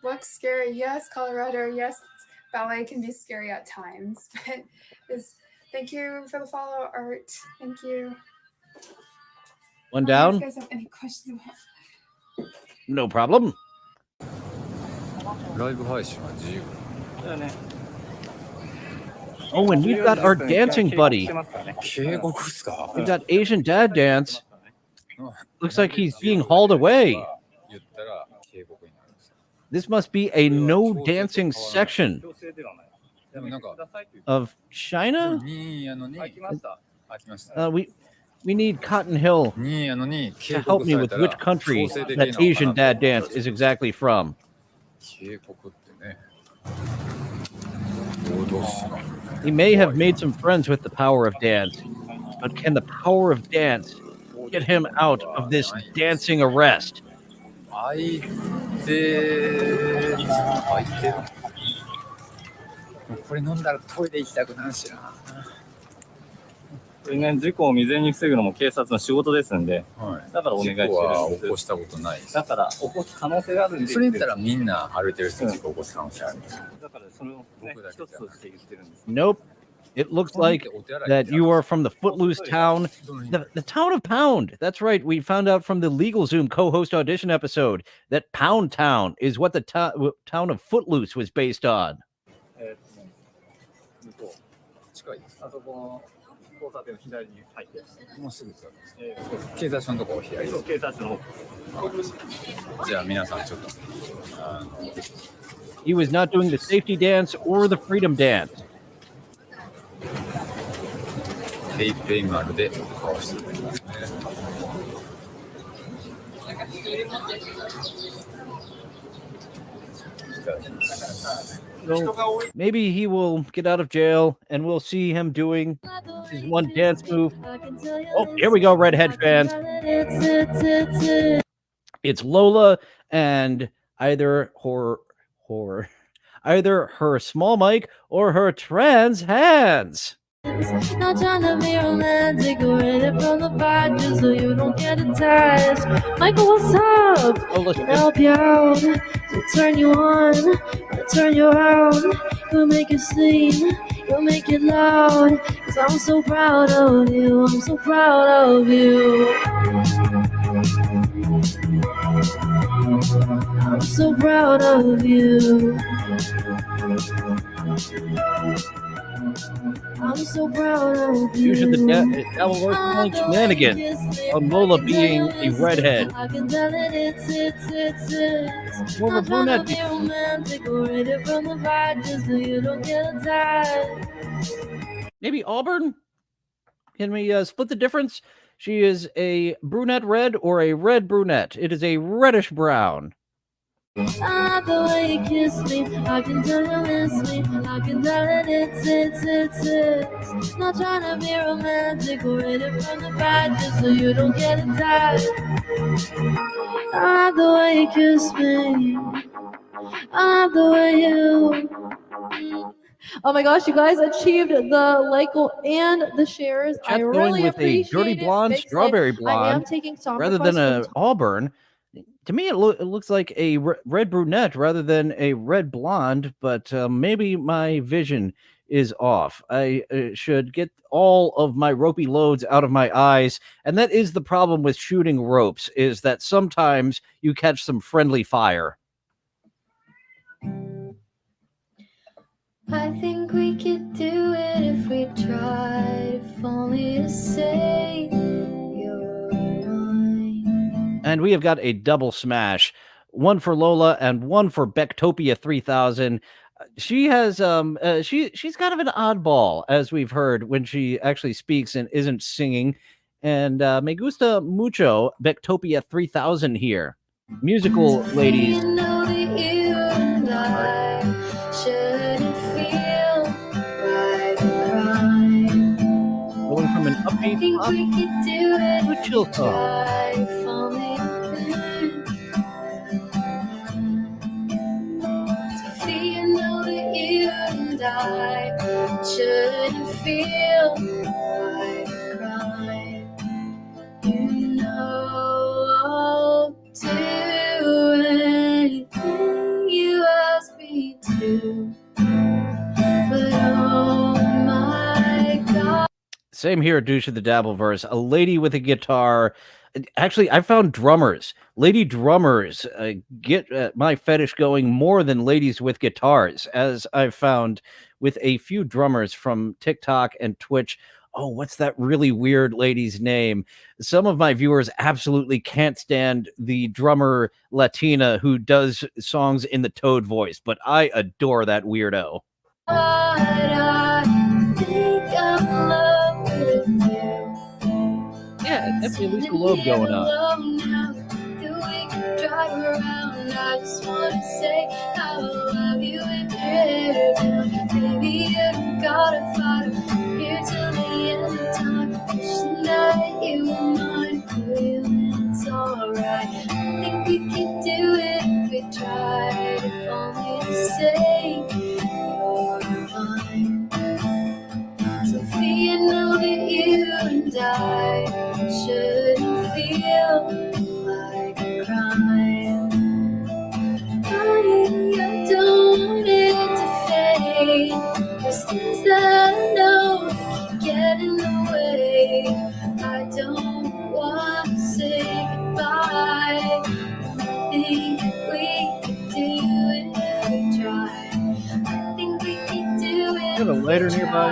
Looks scary. Yes, Colorado. Yes, ballet can be scary at times. But thank you for the follow, Art. Thank you. One down. If you guys have any questions about... No problem. Oh, and we've got our dancing buddy. We've got Asian Dad Dance. Looks like he's being hauled away. This must be a no dancing section of China. We need Cotton Hill to help me with which country that Asian Dad Dance is exactly from. He may have made some friends with the power of dance, but can the power of dance get him out of this dancing arrest? Nope. It looks like that you are from the footloose town, the town of Pound. That's right. We found out from the LegalZoom co-host audition episode that Pound Town is what the town of Footloose was based on. He was not doing the safety dance or the freedom dance. So maybe he will get out of jail and we'll see him doing his one dance move. Oh, here we go, Redhead fans. It's Lola and either her small mic or her trans hands. Not trying to be romantic or anything from the back just so you don't get attached. Michael, what's up? Can help you out, to turn you on, to turn you around. You'll make it sing, you'll make it loud. Cause I'm so proud of you, I'm so proud of you. I'm so proud of you. I'm so proud of you. Usually the devil works playing shenanigans on Lola being a redhead. I can tell it, it's More of a not trying to brunette. be romantic or read it from the back just so you don't get attached. Maybe Auburn? Can we split the difference? She is a brunette red or a red brunette. It is a reddish brown. Not the way you kiss me, I can tell you miss me. I can tell it, it's not trying to be romantic or read it from the back just so you don't get attached. Not the way you kiss me, not the way you. Oh my gosh, you guys achieved the like and the shares. I Chat's going really with a appreciate dirty it. blonde, Big strawberry slide. I am blonde, taking some rather than requests a auburn. To me, it looks like a red brunette rather than a red blonde, but maybe my vision is off. I should get all of my ropey loads out of my eyes, and that is the problem with shooting ropes, is that sometimes you catch some friendly fire. I think we could do it if we tried, if only to say you're mine. And we have got a double smash, one for Lola and one for Becktopia 3000. She has she's kind of an oddball, as we've heard, when she actually speaks and isn't singing. And me gusta mucho Becktopia 3000 here. Musical ladies. You know that you and I shouldn't feel right or crying. Going from an upbeat I think pop we could do it to a if chill we song. tried, if only Sophie, you know that you and I shouldn't feel right or crying. You know I'll do anything you ask me to, but oh my God. Same here, Douche of the Dabbleverse. A lady with a guitar. Actually, I found drummers. Lady drummers get my fetish going more than ladies with guitars, as I've found with a few drummers from TikTok and Twitch. Oh, what's that really weird lady's name? Some of my viewers absolutely can't stand the drummer Latina who does songs in the Toad voice, but I adore that weirdo. I think I'm in love with you. Yeah, definitely Lisa Loeb going on. Now that we can drive around, I just want to say how I love you in your hair down. Baby, you don't gotta fight here till the end of time. Wishing that you were mine, feeling it's alright. I think we could do it if we tried, if only to say you're fine. Sophia, know that you and I shouldn't feel like a crime. I don't want it to fade. There's things that I know can get in the way. I don't want to say goodbye. I think we could do it if we tried. I think we could do it. You have a lighter nearby?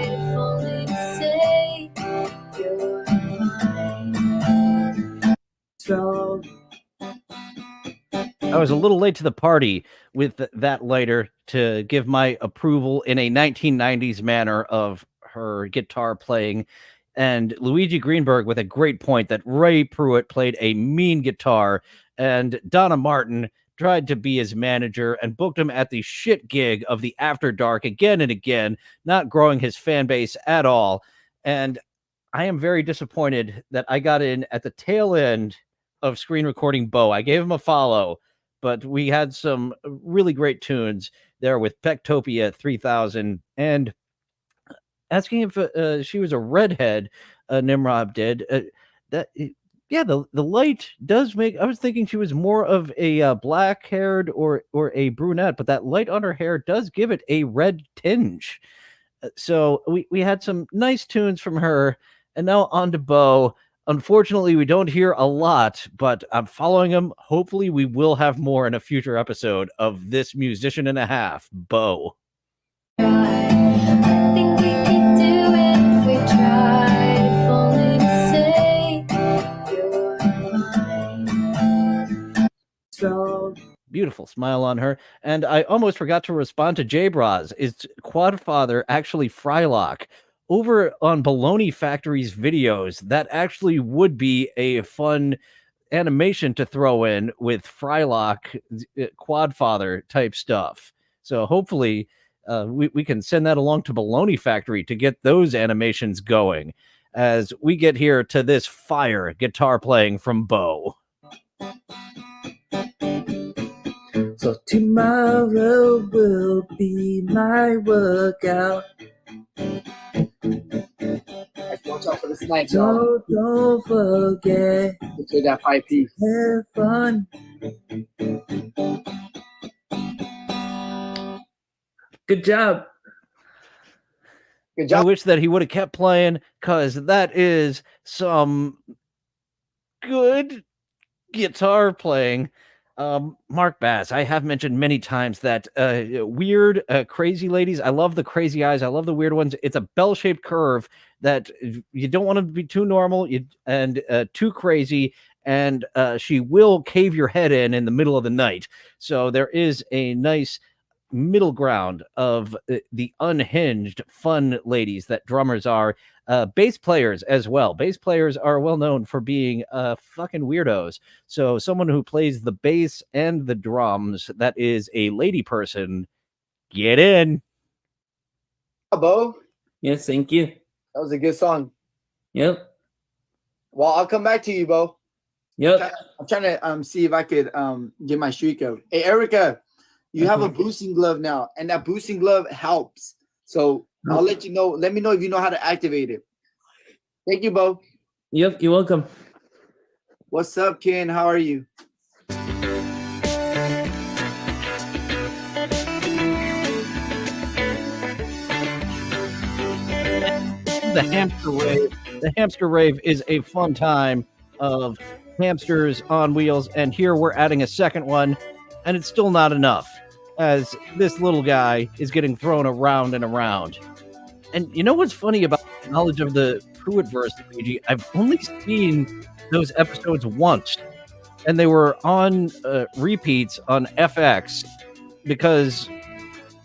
If only to say you're mine. So I was a little late to the party with that lighter to give my approval in a 1990s manner of her guitar playing. And Luigi Greenberg with a great point that Ray Pruitt played a mean guitar, and Donna Martin tried to be his manager and booked him at the shit gig of the After Dark again and again, not growing his fan base at all. And I am very disappointed that I got in at the tail end of Screen Recording Bo. I gave him a follow, but we had some really great tunes there with Pectopia 3000 and asking if she was a redhead. Nimrod did that. Yeah, the light does make. I was thinking she was more of a black haired or a brunette, but that light on her hair does give it a red tinge. So we had some nice tunes from her, and now on to Bo. Unfortunately, we don't hear a lot, but I'm following him. Hopefully, we will have more in a future episode of this musician and a half, Bo. Think we could do it if we tried, if only to say you're mine. So Beautiful smile on her. And I almost forgot to respond to J-Braz. Is Quadfather actually Frylock? Over on Baloney Factory's videos, that actually would be a fun animation to throw in with Frylock, Quadfather type stuff. So hopefully we can send that along to Baloney Factory to get those animations going as we get here to this fire guitar playing from Bo. So tomorrow will be my workout. Watch out for the snipes, y'all. So don't forget to play that 5-piece. Have fun. Good job. Good job. I wish that he would have kept playing, because that is some good guitar playing. Mark Bass, I have mentioned many times that weird, crazy ladies. I love the crazy eyes. I love the weird ones. It's a bell-shaped curve that you don't want to be too normal and too crazy, and she will cave your head in the middle of the night. So there is a nice middle ground of the unhinged fun ladies that drummers are. Bass players as well. Bass players are well known for being fucking weirdos. So someone who plays the bass and the drums that is a lady person, get in. Bo. Yes, thank you. That was a good song. Yep. Well, I'll come back to you, Bo. Yep. I'm trying to see if I could get my streak up. Hey, Erica, you have a boosting glove now, and that boosting glove helps. So I'll let you know. Let me know if you know how to activate it. Thank you, Bo. Yep, you're welcome. What's up, Ken? How are you? The hamster rave. The hamster rave is a fun time of hamsters on wheels, and here we're adding a second one, and it's still not enough, as this little guy is getting thrown around and around. And you know what's funny about knowledge of the Pruitt-verse, Luigi? I've only seen those episodes once, and they were on repeats on FX because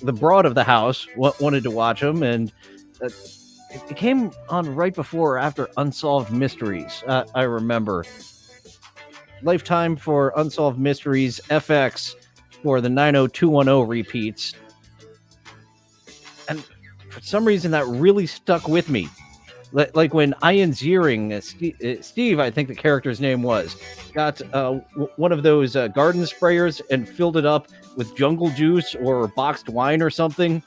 the broad of the house wanted to watch them, and it came on right before or after Unsolved Mysteries. I remember. Lifetime for Unsolved Mysteries, FX for the 90210 repeats. And for some reason, that really stuck with me. Like when Ian Ziering, Steve, I think the character's name was, got one of those garden sprayers and filled it up with jungle juice or boxed wine or something.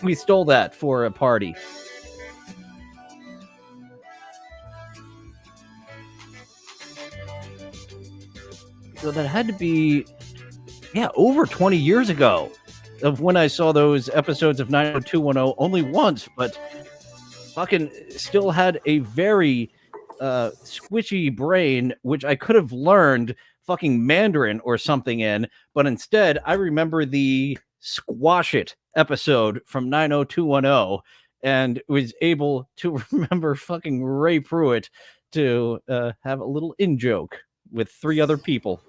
We stole that for a party. So that had to be, over 20 years ago of when I saw those episodes of 90210 only once, but fucking still had a very squishy brain, which I could have learned fucking Mandarin or something in, but instead I remember the Squash It episode from 90210 and was able to remember fucking Ray Pruitt to have a little in-joke with 3 other people.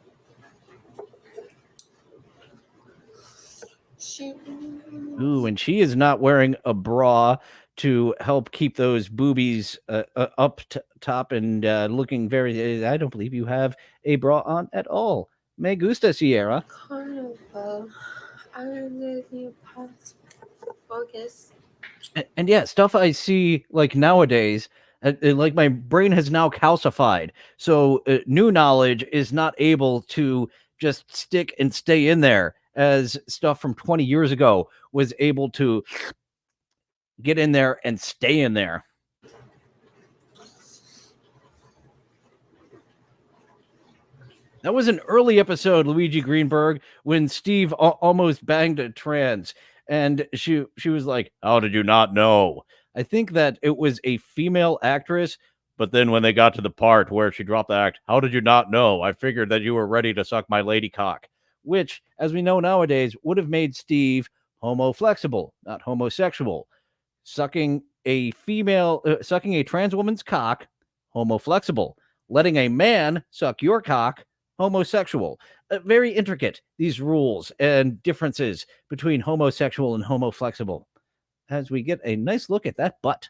Ooh, and she is not wearing a bra to help keep those boobies up top and looking very. I don't believe you have a bra on at all. Me gusta, Sierra. Carnival. I really need focus. And yeah, stuff I see like nowadays, like my brain has now calcified. So new knowledge is not able to just stick and stay in there as stuff from 20 years ago was able to get in there and stay in there. That was an early episode, Luigi Greenberg, when Steve almost banged a trans, and she was like, "How did you not know?" I think that it was a female actress, but then when they got to the part where she dropped the act, "How did you not know? I figured that you were ready to suck my lady cock," which, as we know nowadays, would have made Steve homo-flexible, not homosexual. Sucking a trans woman's cock, homo-flexible. Letting a man suck your cock, homosexual. Very intricate, these rules and differences between homosexual and homo-flexible. As we get a nice look at that butt.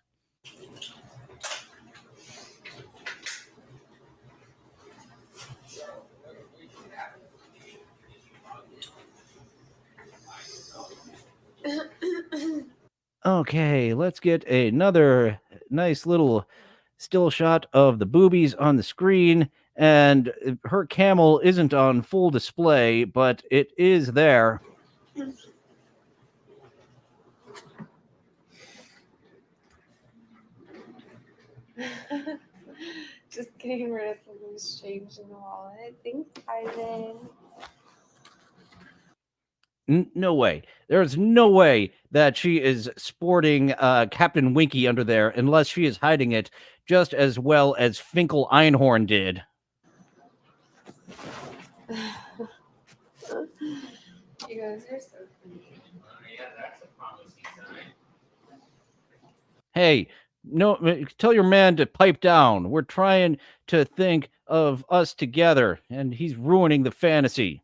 Okay, let's get another nice little still shot of the boobies on the screen, and her camel isn't on full display, but it is there. Just getting rid of the loose change in the wallet. Thanks, Ivan. No way. There's no way that she is sporting Captain Winky under there unless she is hiding it just as well as Finkel Einhorn did. You guys are so funny. Hey, no, tell your man to pipe down. We're trying to think of us together, and he's ruining the fantasy.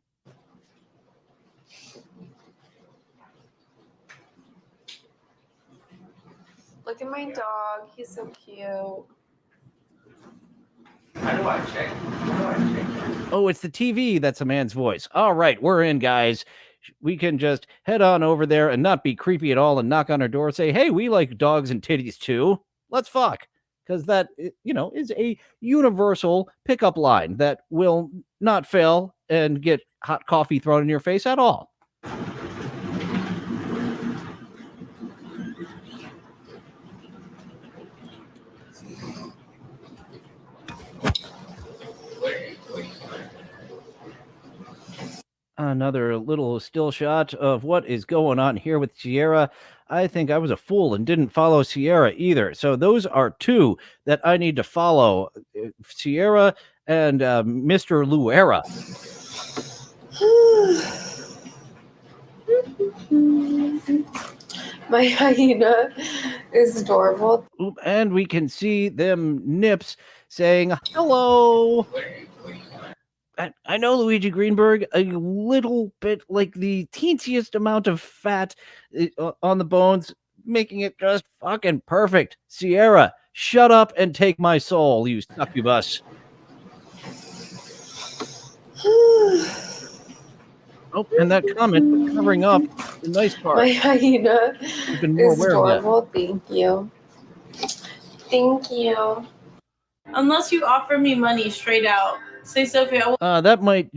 Look at my dog. He's so cute. How do I check? Oh, it's the TV that's a man's voice. All right, we're in, guys. We can just head on over there and not be creepy at all and knock on her door and say, "Hey, we like dogs and titties too. Let's fuck." Because that, is a universal pickup line that will not fail and get hot coffee thrown in your face at all. Another little still shot of what is going on here with Sierra. I think I was a fool and didn't follow Sierra either. So those are two that I need to follow, Sierra and Mr. Luera. My hyena is adorable. And we can see them nips saying hello. I know, Luigi Greenberg, a little bit like the teensiest amount of fat on the bones, making it just fucking perfect. Sierra, shut up and take my soul, you succubus. Oh, and that comment was covering up the nice part. My hyena is adorable. Thank you. Thank you. Unless you offer me money straight out. Say, Sophie, that might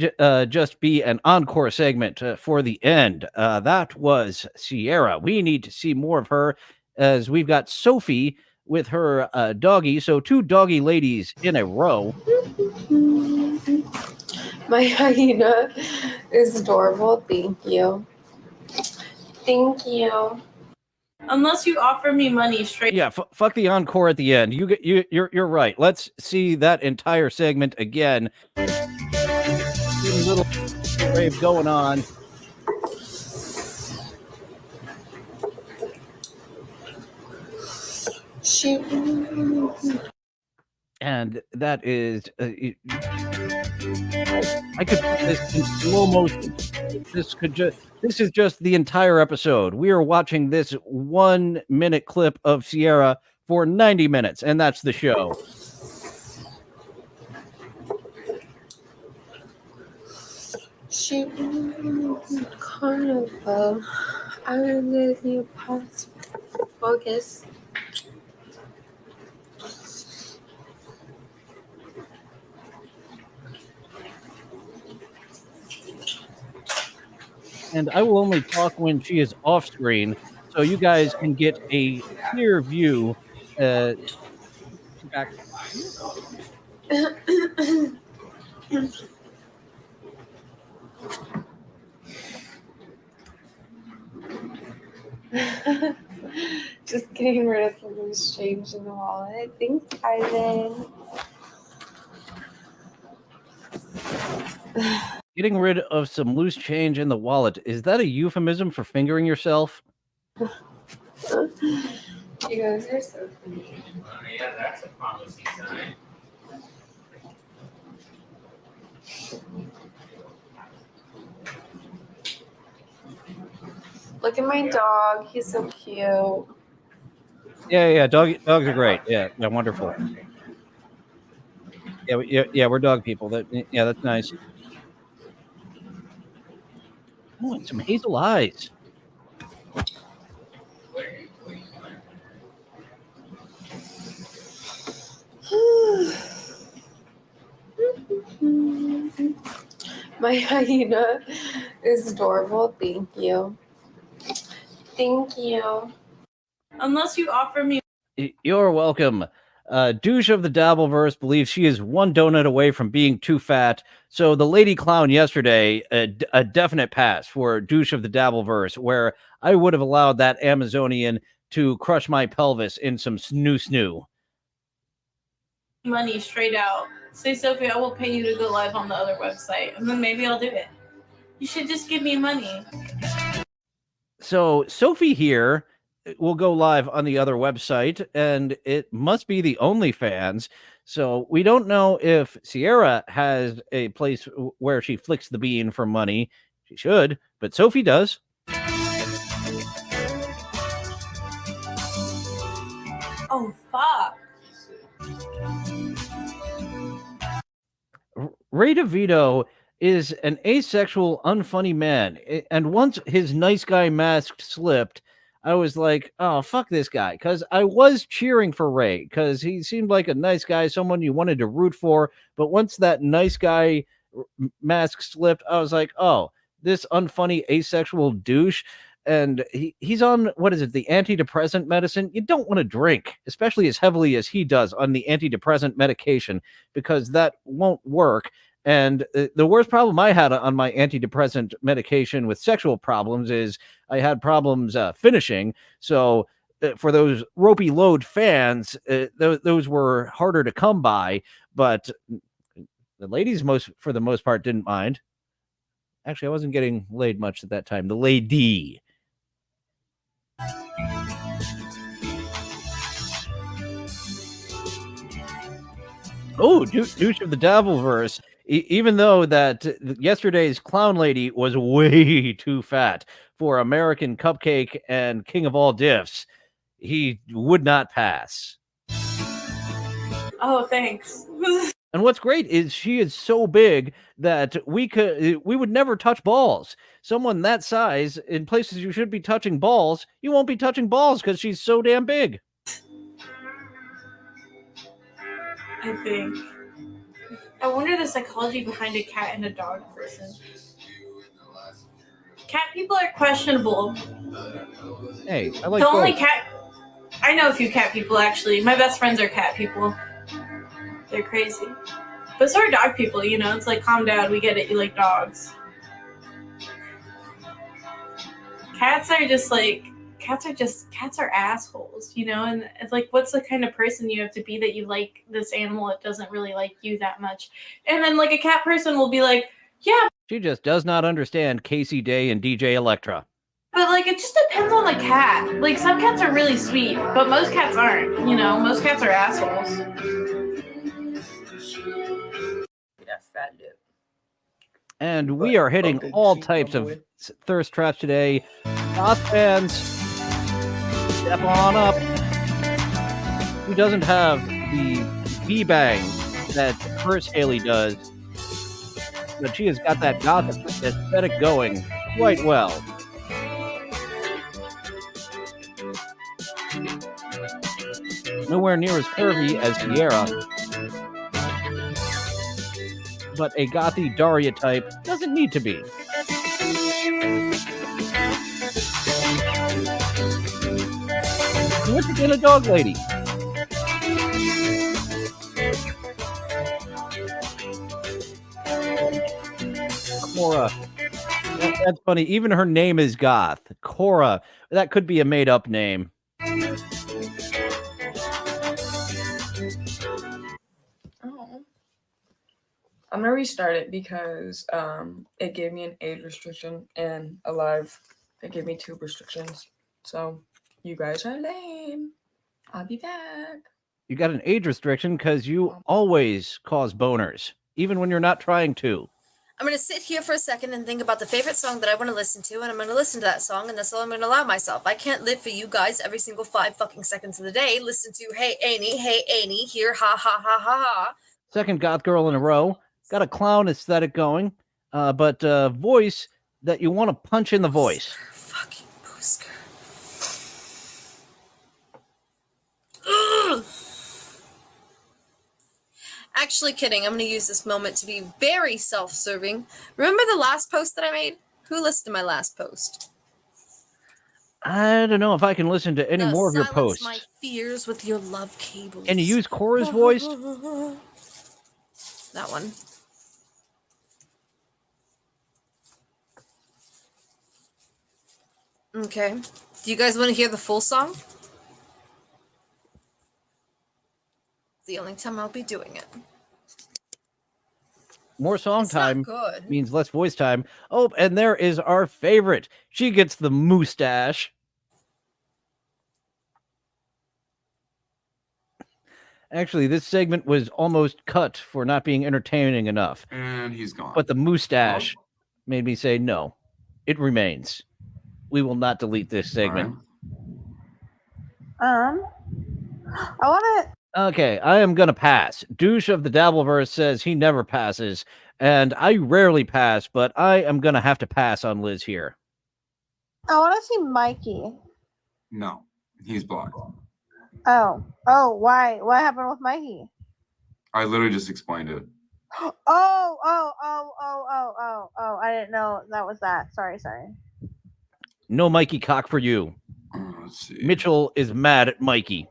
just be an encore segment for the end. That was Sierra. We need to see more of her as we've got Sophie with her doggy. So two doggy ladies in a row. My hyena is adorable. Thank you. Thank you. Unless you offer me money straight. Yeah, fuck the encore at the end. You're right. Let's see that entire segment again. Little rave going on. And that is I could put this in slow motion. This is just the entire episode. We are watching this 1 minute clip of Sierra for 90 minutes, and that's the show. She carnival. I will you pass focus. And I will only talk when she is off screen, so you guys can get a clear view. Back. Just getting rid of some loose change in the wallet. Thanks, Ivan. Getting rid of some loose change in the wallet. Is that a euphemism for fingering yourself? You guys are so funny. Yeah, that's a promising sign. Look at my dog. He's so cute. Yeah. Dogs are great. Yeah, wonderful. Yeah, we're dog people. That's nice. Oh, and some hazel eyes. My hyena is adorable. Thank you. Thank you. Unless you offer me. You're welcome. Douche of the Dabbleverse believes she is one donut away from being too fat. So the lady clown yesterday, a definite pass for Douche of the Dabbleverse, where I would have allowed that Amazonian to crush my pelvis in some snoo. Money straight out. Say, Sophie, I will pay you to go live on the other website, and then maybe I'll do it. You should just give me money. So Sophie here will go live on the other website, and it must be the OnlyFans. So we don't know if Sierra has a place where she flicks the bean for money. She should, but Sophie does. Oh, fuck. Ray DeVito is an asexual, unfunny man. And once his nice guy mask slipped, I was like, oh, fuck this guy. Because I was cheering for Ray because he seemed like a nice guy, someone you wanted to root for. But once that nice guy mask slipped, I was like, oh, this unfunny, asexual douche. And he's on, what is it, the antidepressant medicine? You don't want to drink, especially as heavily as he does on the antidepressant medication, because that won't work. And the worst problem I had on my antidepressant medication with sexual problems is I had problems finishing. So for those ropey load fans, those were harder to come by. But the ladies, for the most part, didn't mind. Actually, I wasn't getting laid much at that time. The lady. Oh, douche of the Dabbleverse. Even though that yesterday's clown lady was way too fat for American Cupcake and King of All Diffs, he would not pass. Oh, thanks. And what's great is she is so big that we would never touch balls. Someone that size, in places you should be touching balls, you won't be touching balls because she's so damn big. I think. I wonder the psychology behind a cat and a dog person. Cat people are questionable. Hey, I like the only both. cat. I know a few cat people actually. My best friends are cat people. They're crazy. But so are dog people, you know? It's like, calm down, we get it, you like dogs. Cats are assholes, you know? And it's like, what's the kind of person you have to be that you like this animal that doesn't really like you that much? And then, like, a cat person will be like, yeah. She just does not understand Casey Day and DJ Electra. But, like, it just depends on the cat. Like, some cats are really sweet, but most cats aren't, you know? Most cats are assholes. That fat lip. And we are hitting all types of thirst traps today. Goth fans, step on up. Who doesn't have the V-bang that first Haley does? But she has got that goth aesthetic going quite well. Nowhere near as curvy as Sierra, but a gothy Daria type doesn't need to be. What's again a dog lady? Cora. That's funny. Even her name is goth. Cora. That could be a made-up name. I'm gonna restart it because it gave me an age restriction, and Alive, it gave me 2 restrictions. So you guys are lame. I'll be back. You got an age restriction because you always cause boners, even when you're not trying to. I'm going to sit here for a second and think about the favorite song that I want to listen to, and I'm going to listen to that song, and that's all I'm going to allow myself. I can't live for you guys every single 5 fucking seconds of the day. Listen to Hey Annie, here, ha ha ha ha ha. Second goth girl in a row. Got a clown aesthetic going, but voice that you want to punch in the voice. Fucking booster. Actually kidding. I'm going to use this moment to be very self-serving. Remember the last post that I made? Who listened to my last post? I don't know if I can listen to any more of your Silence posts. my fears with your love cables. And you use Cora's voice? That one. Okay. Do you guys want to hear the full song? The only time I'll be doing it. More song time good. means less voice time. Oh, and there is our favorite. She gets the mustache. Actually, this segment was almost cut for not being entertaining enough. And he's gone. But the mustache made me say, no, it remains. We will not delete this segment. I want to. Okay, I am going to pass. Douche of the Dabbleverse says he never passes, and I rarely pass, but I am going to have to pass on Liz here. I want to see Mikey. No, he's blocked. Oh, why? What happened with Mikey? I literally just explained it. Oh! I didn't know that was that. Sorry. No Mikey cock for you. Let's see. Mitchell is mad at Mikey.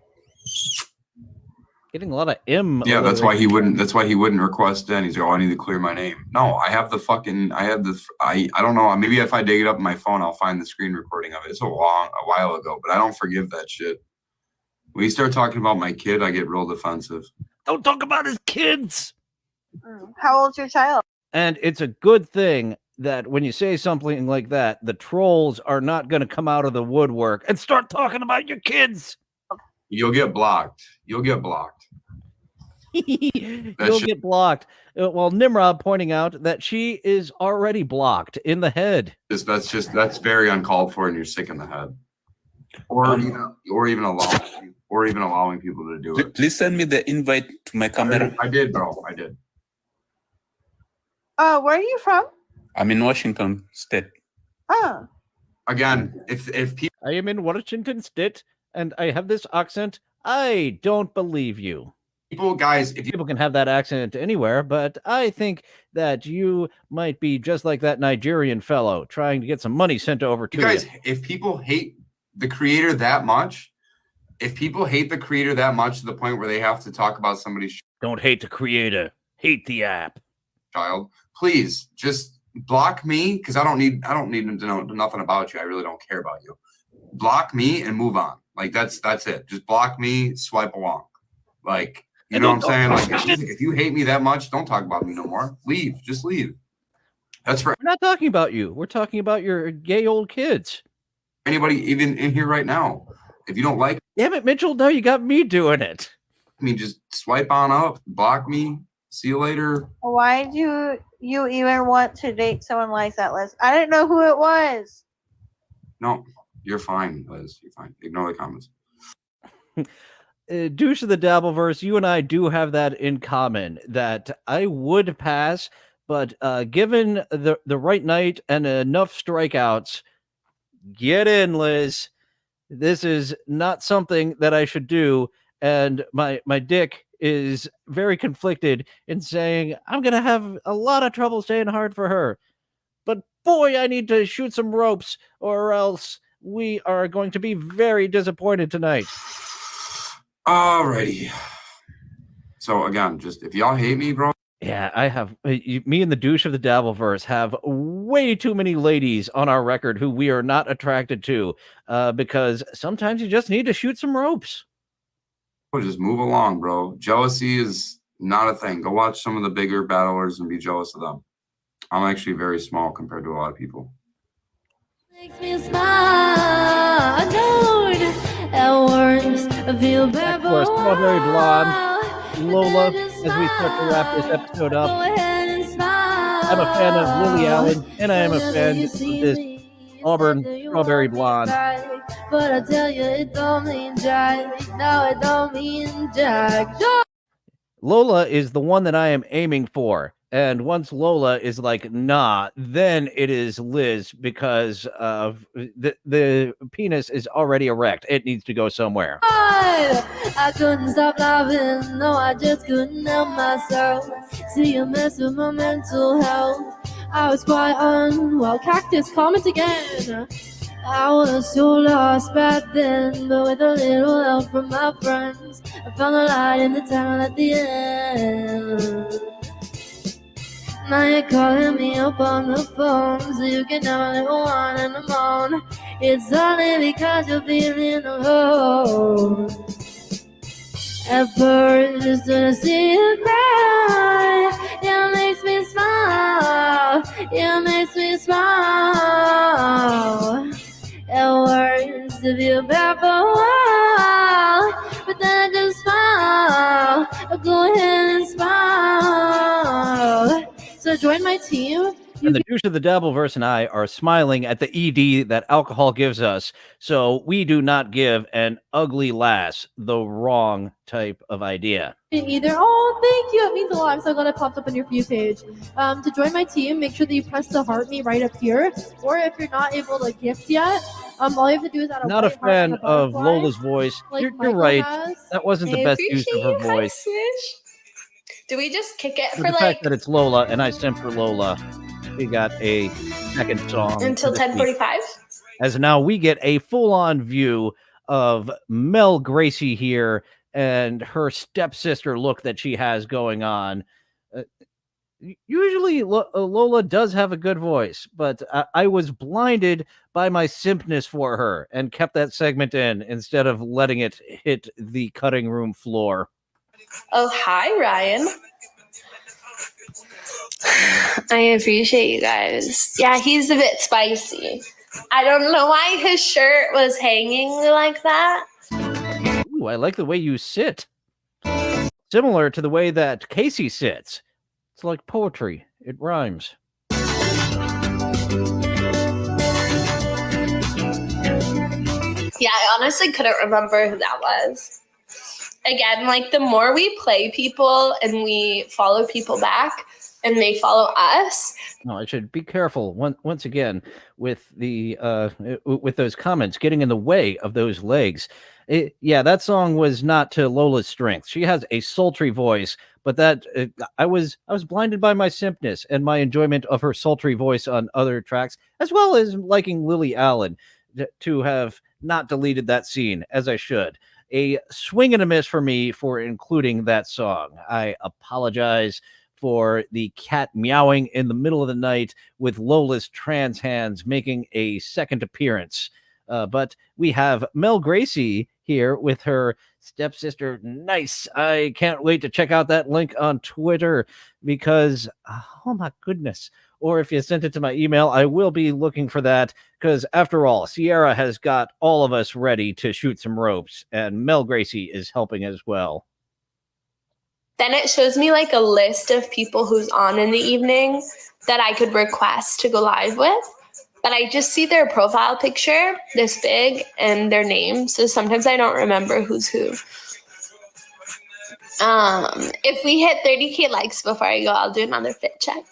Getting a lot of M. Yeah, that's why he wouldn't. That's why he wouldn't request then. He's like, "Oh, I need to clear my name." No, I have the fucking. I don't know. Maybe if I dig it up on my phone, I'll find the screen recording of it. It's a while ago, but I don't forgive that shit. When you start talking about my kid, I get real defensive. Don't talk about his kids. How old's your child? And it's a good thing that when you say something like that, the trolls are not going to come out of the woodwork and start talking about your kids. You'll get blocked. You'll get blocked. You'll get blocked. Well, Nimrod pointing out that she is already blocked in the head. That's very uncalled for, and you're sick in the head. Or even allowing people to do it. Please send me the invite to my camera. I did, bro. I did. Where are you from? I'm in Washington State. Oh. Again, if people, I am in Washington State and I have this accent, I don't believe you. People can have that accent anywhere, but I think that you might be just like that Nigerian fellow trying to get some money sent over to you. If people hate the creator that much, to the point where they have to talk about somebody's don't hate the creator, hate the app. Child, please just block me because I don't need them to know nothing about you. I really don't care about you. Block me and move on. Like that's it. Just block me, swipe along. Like, you know what I'm saying? Like if you hate me that much, don't talk about me no more. Leave. Just leave. That's right. We're not talking about you. We're talking about your gay old kids. Anybody even in here right now. If you don't like damn it, Mitchell, now you got me doing it. I mean, just swipe on up, block me. See you later. Why'd you you even want to date someone like that, Liz. I didn't know who it was. No, you're fine, Liz. You're fine. Ignore the comments. Douche of the Dabbleverse, you and I do have that in common, that I would pass, but given the right night and enough strikeouts, get in, Liz. This is not something that I should do, and my dick is very conflicted in saying I'm gonna have a lot of trouble staying hard for her. But boy, I need to shoot some ropes, or else we are going to be very disappointed tonight. Alrighty. So again, just if y'all hate me, bro. Yeah, I have me and the douche of the Dabbleverse have way too many ladies on our record who we are not attracted to, because sometimes you just need to shoot some ropes. Just move along, bro. Jealousy is not a thing. Go watch some of the bigger battlers and be jealous of them. I'm actually very small compared to a lot of people. Makes me smile, dude. At worst, I feel bad for Strawberry Blonde, Lola, as we start to wrap this episode up. I'm a fan of Lily Allen, and I am a fan of this Auburn Strawberry Blonde. But I tell you, it don't mean jack. No, it don't mean jack. Lola is the one that I am aiming for. And once Lola is like, nah, then it is Liz, because of the penis is already erect. It needs to go somewhere. I couldn't stop laughing. No, I just couldn't help myself. See you mess with my mental health. I was quite unwell. Cactus, comment again. I was so lost back then, but with a little help from my friends, I found the light in the tunnel at the end. Now you're calling me up on the phone, so you can have a little wine and a moan. It's only because you're feeling alone. At first, when I see you cry, it makes me smile. It makes me smile. At worst, if you're bad for a while, but then I just smile. Go ahead and smile. So join my team. And the douche of the Dabbleverse and I are smiling at the ED that alcohol gives us, so we do not give an ugly lass the wrong type of idea. Either. Oh, thank you. It means a lot. I'm so glad it popped up on your For You page. To join my team, make sure that you press the heart me right up here. Or if you're not able to gift yet, all you have to do is add a Not a white heart and fan of Lola's voice. like You're Michael right. has. That wasn't the I best use appreciate of her you. Hi, voice. Swish. Do we just kick it For for the like fact that it's Lola and I sent for Lola, we got a second song until this week. 10:45? As now we get a full-on view of Mel Gracie here and her stepsister look that she has going on. Usually Lola does have a good voice, but I was blinded by my simpness for her and kept that segment in instead of letting it hit the cutting room floor. Oh, hi, Ryan. I appreciate you guys. Yeah, he's a bit spicy. I don't know why his shirt was hanging like that. Ooh, I like the way you sit. Similar to the way that Casey sits. It's like poetry. It rhymes. Yeah, I honestly couldn't remember who that was. Again, like the more we play people and we follow people back and they follow us. No, I should be careful once again with the with those comments getting in the way of those legs. Yeah, that song was not to Lola's strength. She has a sultry voice, but that I was blinded by my simpness and my enjoyment of her sultry voice on other tracks, as well as liking Lily Allen to have not deleted that scene as I should. A swing and a miss for me for including that song. I apologize for the cat meowing in the middle of the night with Lola's trans hands making a second appearance. But we have Mel Gracie here with her stepsister. Nice. I can't wait to check out that link on Twitter because, oh my goodness. Or if you sent it to my email, I will be looking for that because, after all, Sierra has got all of us ready to shoot some ropes, and Mel Gracie is helping as well. then it shows me like a list of people who's on in the evening that I could request to go live with. But I just see their profile picture this big and their name. So sometimes I don't remember who's who. If we hit 30K likes before I go, I'll do another fit check.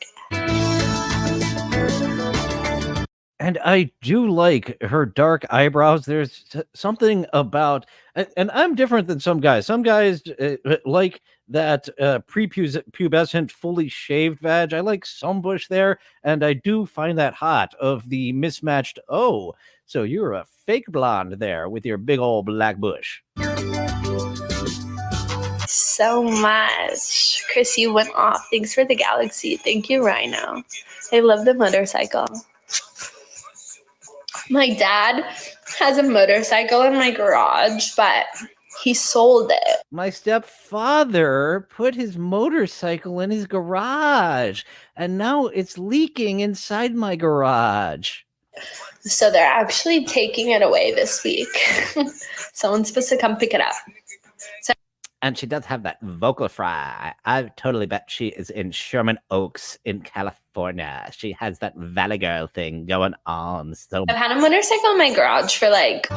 And I do like her dark eyebrows. There's something about, and I'm different than some guys. Some guys like that prepubescent, fully shaved vag. I like some bush there, and I do find that hot of the mismatched. Oh, so you're a fake blonde there with your big old black bush. So much. Chris, you went off. Thanks for the galaxy. Thank you, Rhino. I love the motorcycle. My dad has a motorcycle in my garage, but he sold it. My stepfather put his motorcycle in his garage, and now it's leaking inside my garage. So they're actually taking it away this week. Someone's supposed to come pick it up. So And she does have that vocal fry. I totally bet she is in Sherman Oaks in California. She has that Valley Girl thing going on. So I've had a motorcycle in my garage for like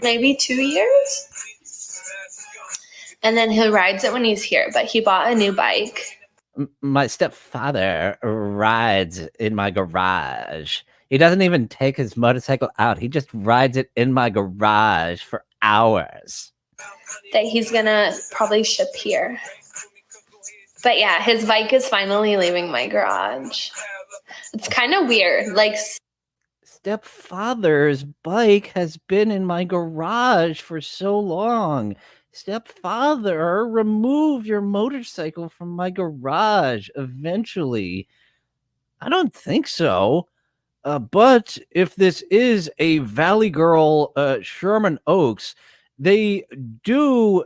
maybe 2 years. And then he rides it when he's here, but he bought a new bike. My stepfather rides in my garage. He doesn't even take his motorcycle out. He just rides it in my garage for hours. That he's gonna probably ship here. But yeah, his bike is finally leaving my garage. It's kind of weird. Like, stepfather's bike has been in my garage for so long. Stepfather, remove your motorcycle from my garage eventually. I don't think so. But if this is a Valley Girl Sherman Oaks, they do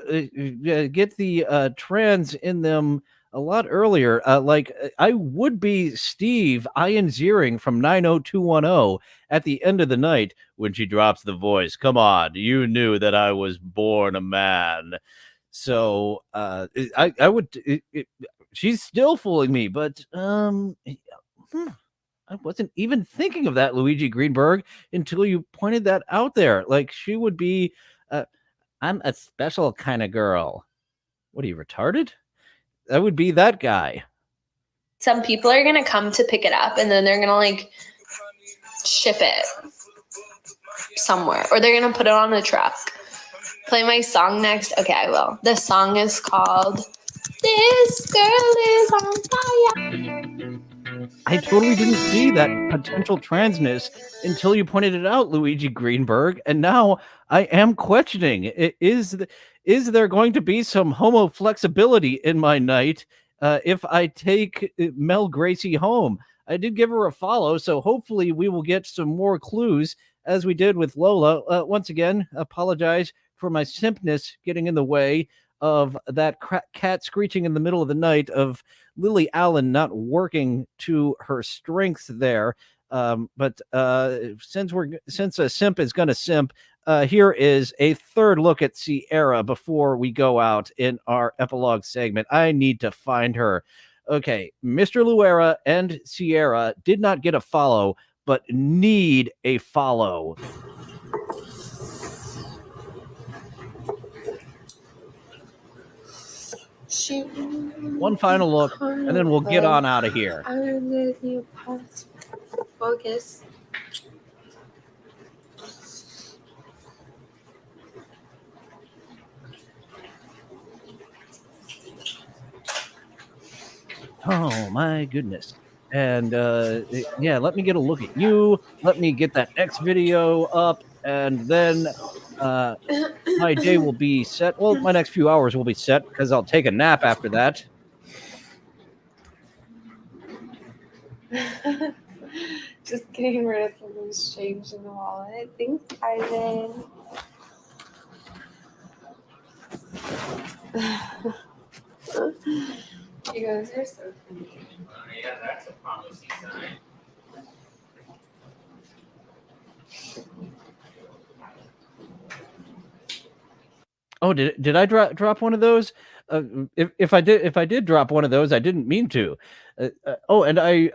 get the trans in them a lot earlier. I would be Steve Ian Ziering from 90210 at the end of the night when she drops the voice. Come on, you knew that I was born a man. So I would. She's still fooling me, but I wasn't even thinking of that, Luigi Greenberg, until you pointed that out there. Like, she would be, I'm a special kind of girl. What are you, retarded? That would be that guy. some people are gonna come to pick it up and then they're gonna like ship it somewhere, or they're gonna put it on a truck. Play my song next. Okay, I will. The song is called "This Girl Is on Fire." I totally didn't see that potential transness until you pointed it out, Luigi Greenberg, and now I am questioning: is there going to be some homo flexibility in my night if I take Mel Gracie home? I did give her a follow, so hopefully we will get some more clues as we did with Lola. Once again, apologize for my simpness getting in the way of that cat screeching in the middle of the night, of Lily Allen not working to her strengths there. But since a simp is going to simp, here is a third look at Sierra before we go out in our epilogue segment. I need to find her. Okay, Mr. Luera and Sierra did not get a follow, but need a follow. One final look, and then we'll get on out of here. Focus. Oh my goodness. And yeah, let me get a look at you. Let me get that next video up, and then my day will be set. Well, my next few hours will be set because I'll take a nap after that. Just getting rid of some loose change in the wallet. Thanks, Ivan. You guys are so funny. Yeah, that's a promising sign. Oh, did I drop one of those? If I did drop one of those, I didn't mean to. Oh, and I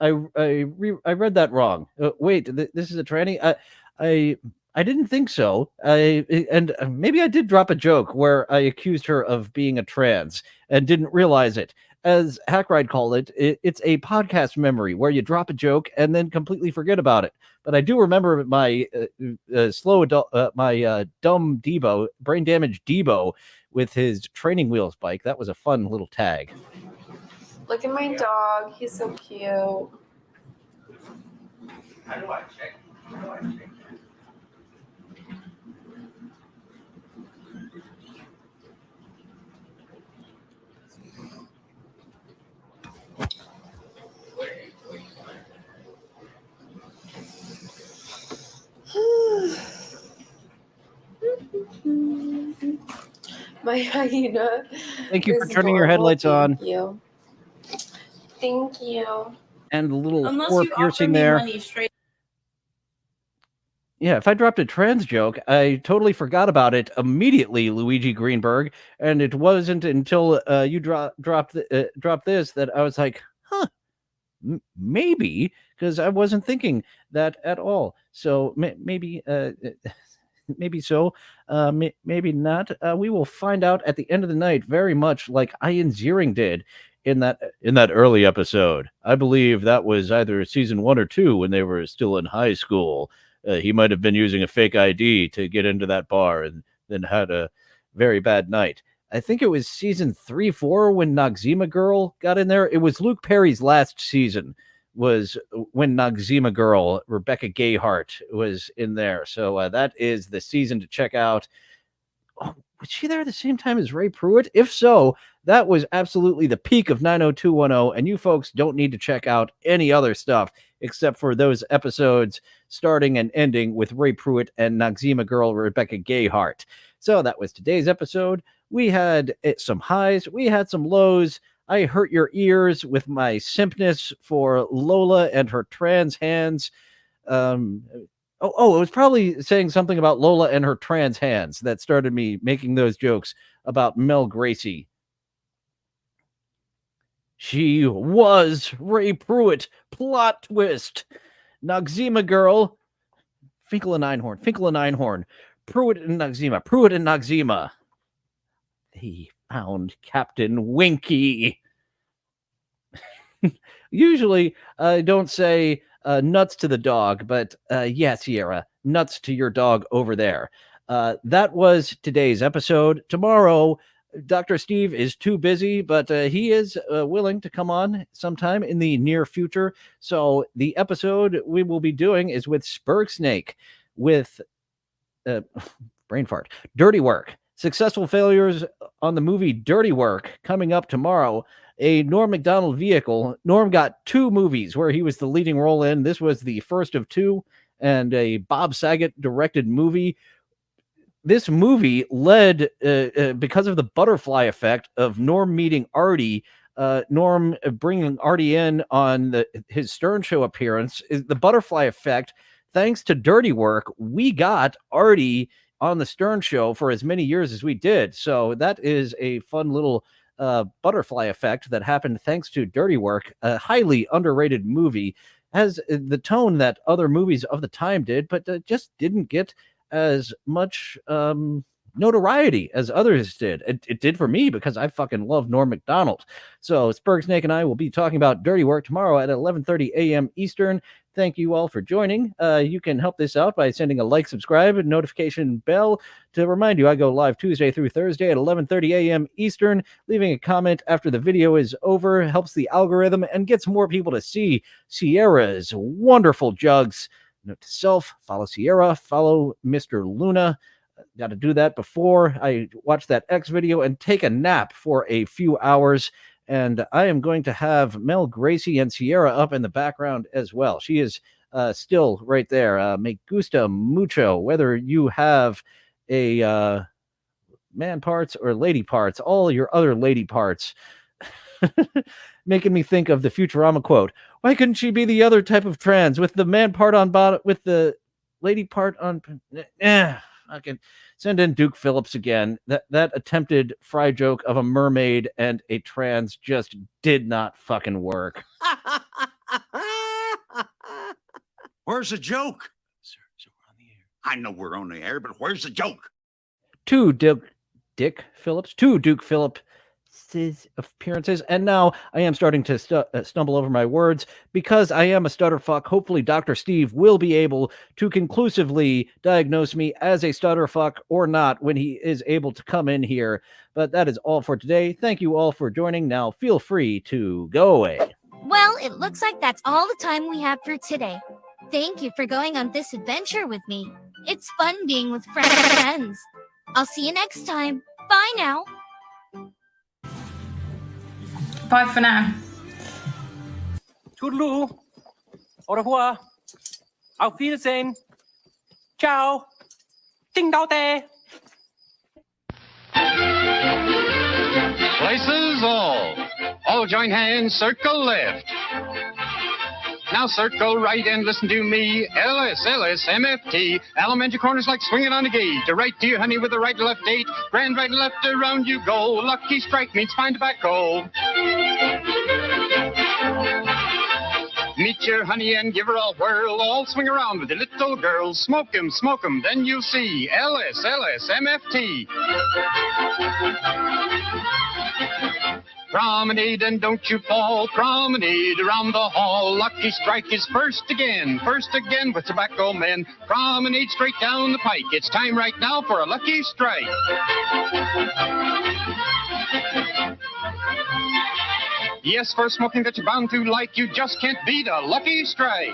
read that wrong. Wait, this is a tranny. I I didn't think so. And maybe I did drop a joke where I accused her of being a trans and didn't realize it. As Hackride called it, it's a podcast memory where you drop a joke and then completely forget about it. But I do remember my dumb Debo, brain damaged Debo, with his training wheels bike. That was a fun little tag. Look at my dog. He's so cute. How do I check? How do I check? My hyena. Thank you for is turning your adorable. headlights on. Thank you. Thank you. And the little Unless oar you offer piercing me there. money straight. Yeah, if I dropped a trans joke, I totally forgot about it immediately, Luigi Greenberg. And it wasn't until you dropped this that I was like, huh, maybe, because I wasn't thinking that at all. So maybe maybe so, maybe not. We will find out at the end of the night, very much like Ian Ziering did in that early episode. I believe that was either season 1 or 2 when they were still in high school. He might have been using a fake ID to get into that bar and then had a very bad night. I think it was season 3, 4 when Noxzema Girl got in there. It was Luke Perry's last season was when Noxzema Girl, Rebecca Gayheart, was in there. So that is the season to check out. Oh, was she there at the same time as Ray Pruitt? If so, that was absolutely the peak of 90210, and you folks don't need to check out any other stuff except for those episodes starting and ending with Ray Pruitt and Noxzema Girl Rebecca Gayheart. So that was today's episode. We had some highs, we had some lows. I hurt your ears with my simpness for Lola and her trans hands. It was probably saying something about Lola and her trans hands that started me making those jokes about Mel Gracie. She was Ray Pruitt. Plot twist. Noxzema Girl. Finkel and Einhorn. Pruitt and Noxzema. They found Captain Winky. Usually, I don't say nuts to the dog, but yeah, Sierra, nuts to your dog over there. That was today's episode. Tomorrow, Dr. Steve is too busy, but he is willing to come on sometime in the near future. So the episode we will be doing is with Snake, with brain fart, Dirty Work. Successful failures on the movie Dirty Work coming up tomorrow. A Norm Macdonald vehicle. Norm got 2 movies where he was the leading role in. This was the first of 2, and a Bob Saget directed movie. This movie led, because of the butterfly effect of Norm meeting Artie, Norm bringing Artie in on his Stern Show appearance. The butterfly effect, thanks to Dirty Work, we got Artie on the Stern Show for as many years as we did. So that is a fun little butterfly effect that happened thanks to Dirty Work, a highly underrated movie, has the tone that other movies of the time did, but just didn't get as much notoriety as others did. It did for me because I fucking love Norm Macdonald. So Snake and I will be talking about Dirty Work tomorrow at 11:30 a.m. Eastern. Thank you all for joining. You can help this out by sending a like, subscribe, and notification bell to remind you I go live Tuesday through Thursday at 11:30 a.m. Eastern. Leaving a comment after the video is over helps the algorithm and gets more people to see Sierra's wonderful jugs. Note to self, follow Sierra, follow Mr. Luna. Got to do that before I watch that X video and take a nap for a few hours. And I am going to have Mel Gracie and Sierra up in the background as well. She is still right there. Me gusta mucho. Whether you have a man parts or lady parts, all your other lady parts. Making me think of the Futurama quote. Why couldn't she be the other type of trans with the man part on bottom, with the lady part on? fucking send in Duke Phillips again. That attempted fry joke of a mermaid and a trans just did not fucking work. Where's the joke? Sir, we're on the air. I know we're on the air, but where's the joke? Two Duke Phillips' appearances, and now I am starting to stumble over my words because I am a stutterfuck. Hopefully, Dr. Steve will be able to conclusively diagnose me as a stutterfuck or not when he is able to come in here. But that is all for today. Thank you all for joining. Now, feel free to go away. Well, it looks like that's all the time we have for today. Thank you for going on this adventure with me. It's fun being with friends. I'll see you next time. Bye now. Bye for now. Toodaloo. Au revoir. Auf Wiedersehen. Ciao. Ding dao day. Places all. All join hands, circle left. Now circle right and listen to me. LS, MFT. Elementary corners like swinging on a gate. To right, dear honey, with the right and left date. Grand right and left, around you go. Lucky strike means fine tobacco. Meet your honey and give her a whirl. All swing around with the little girls. Smoke 'em, then you'll see. LS, MFT. Promenade and don't you fall. Promenade around the hall. Lucky strike is first again with tobacco men. Promenade straight down the pike. It's time right now for a lucky strike. Yes, for smoking that you're bound to like, you just can't beat a lucky strike.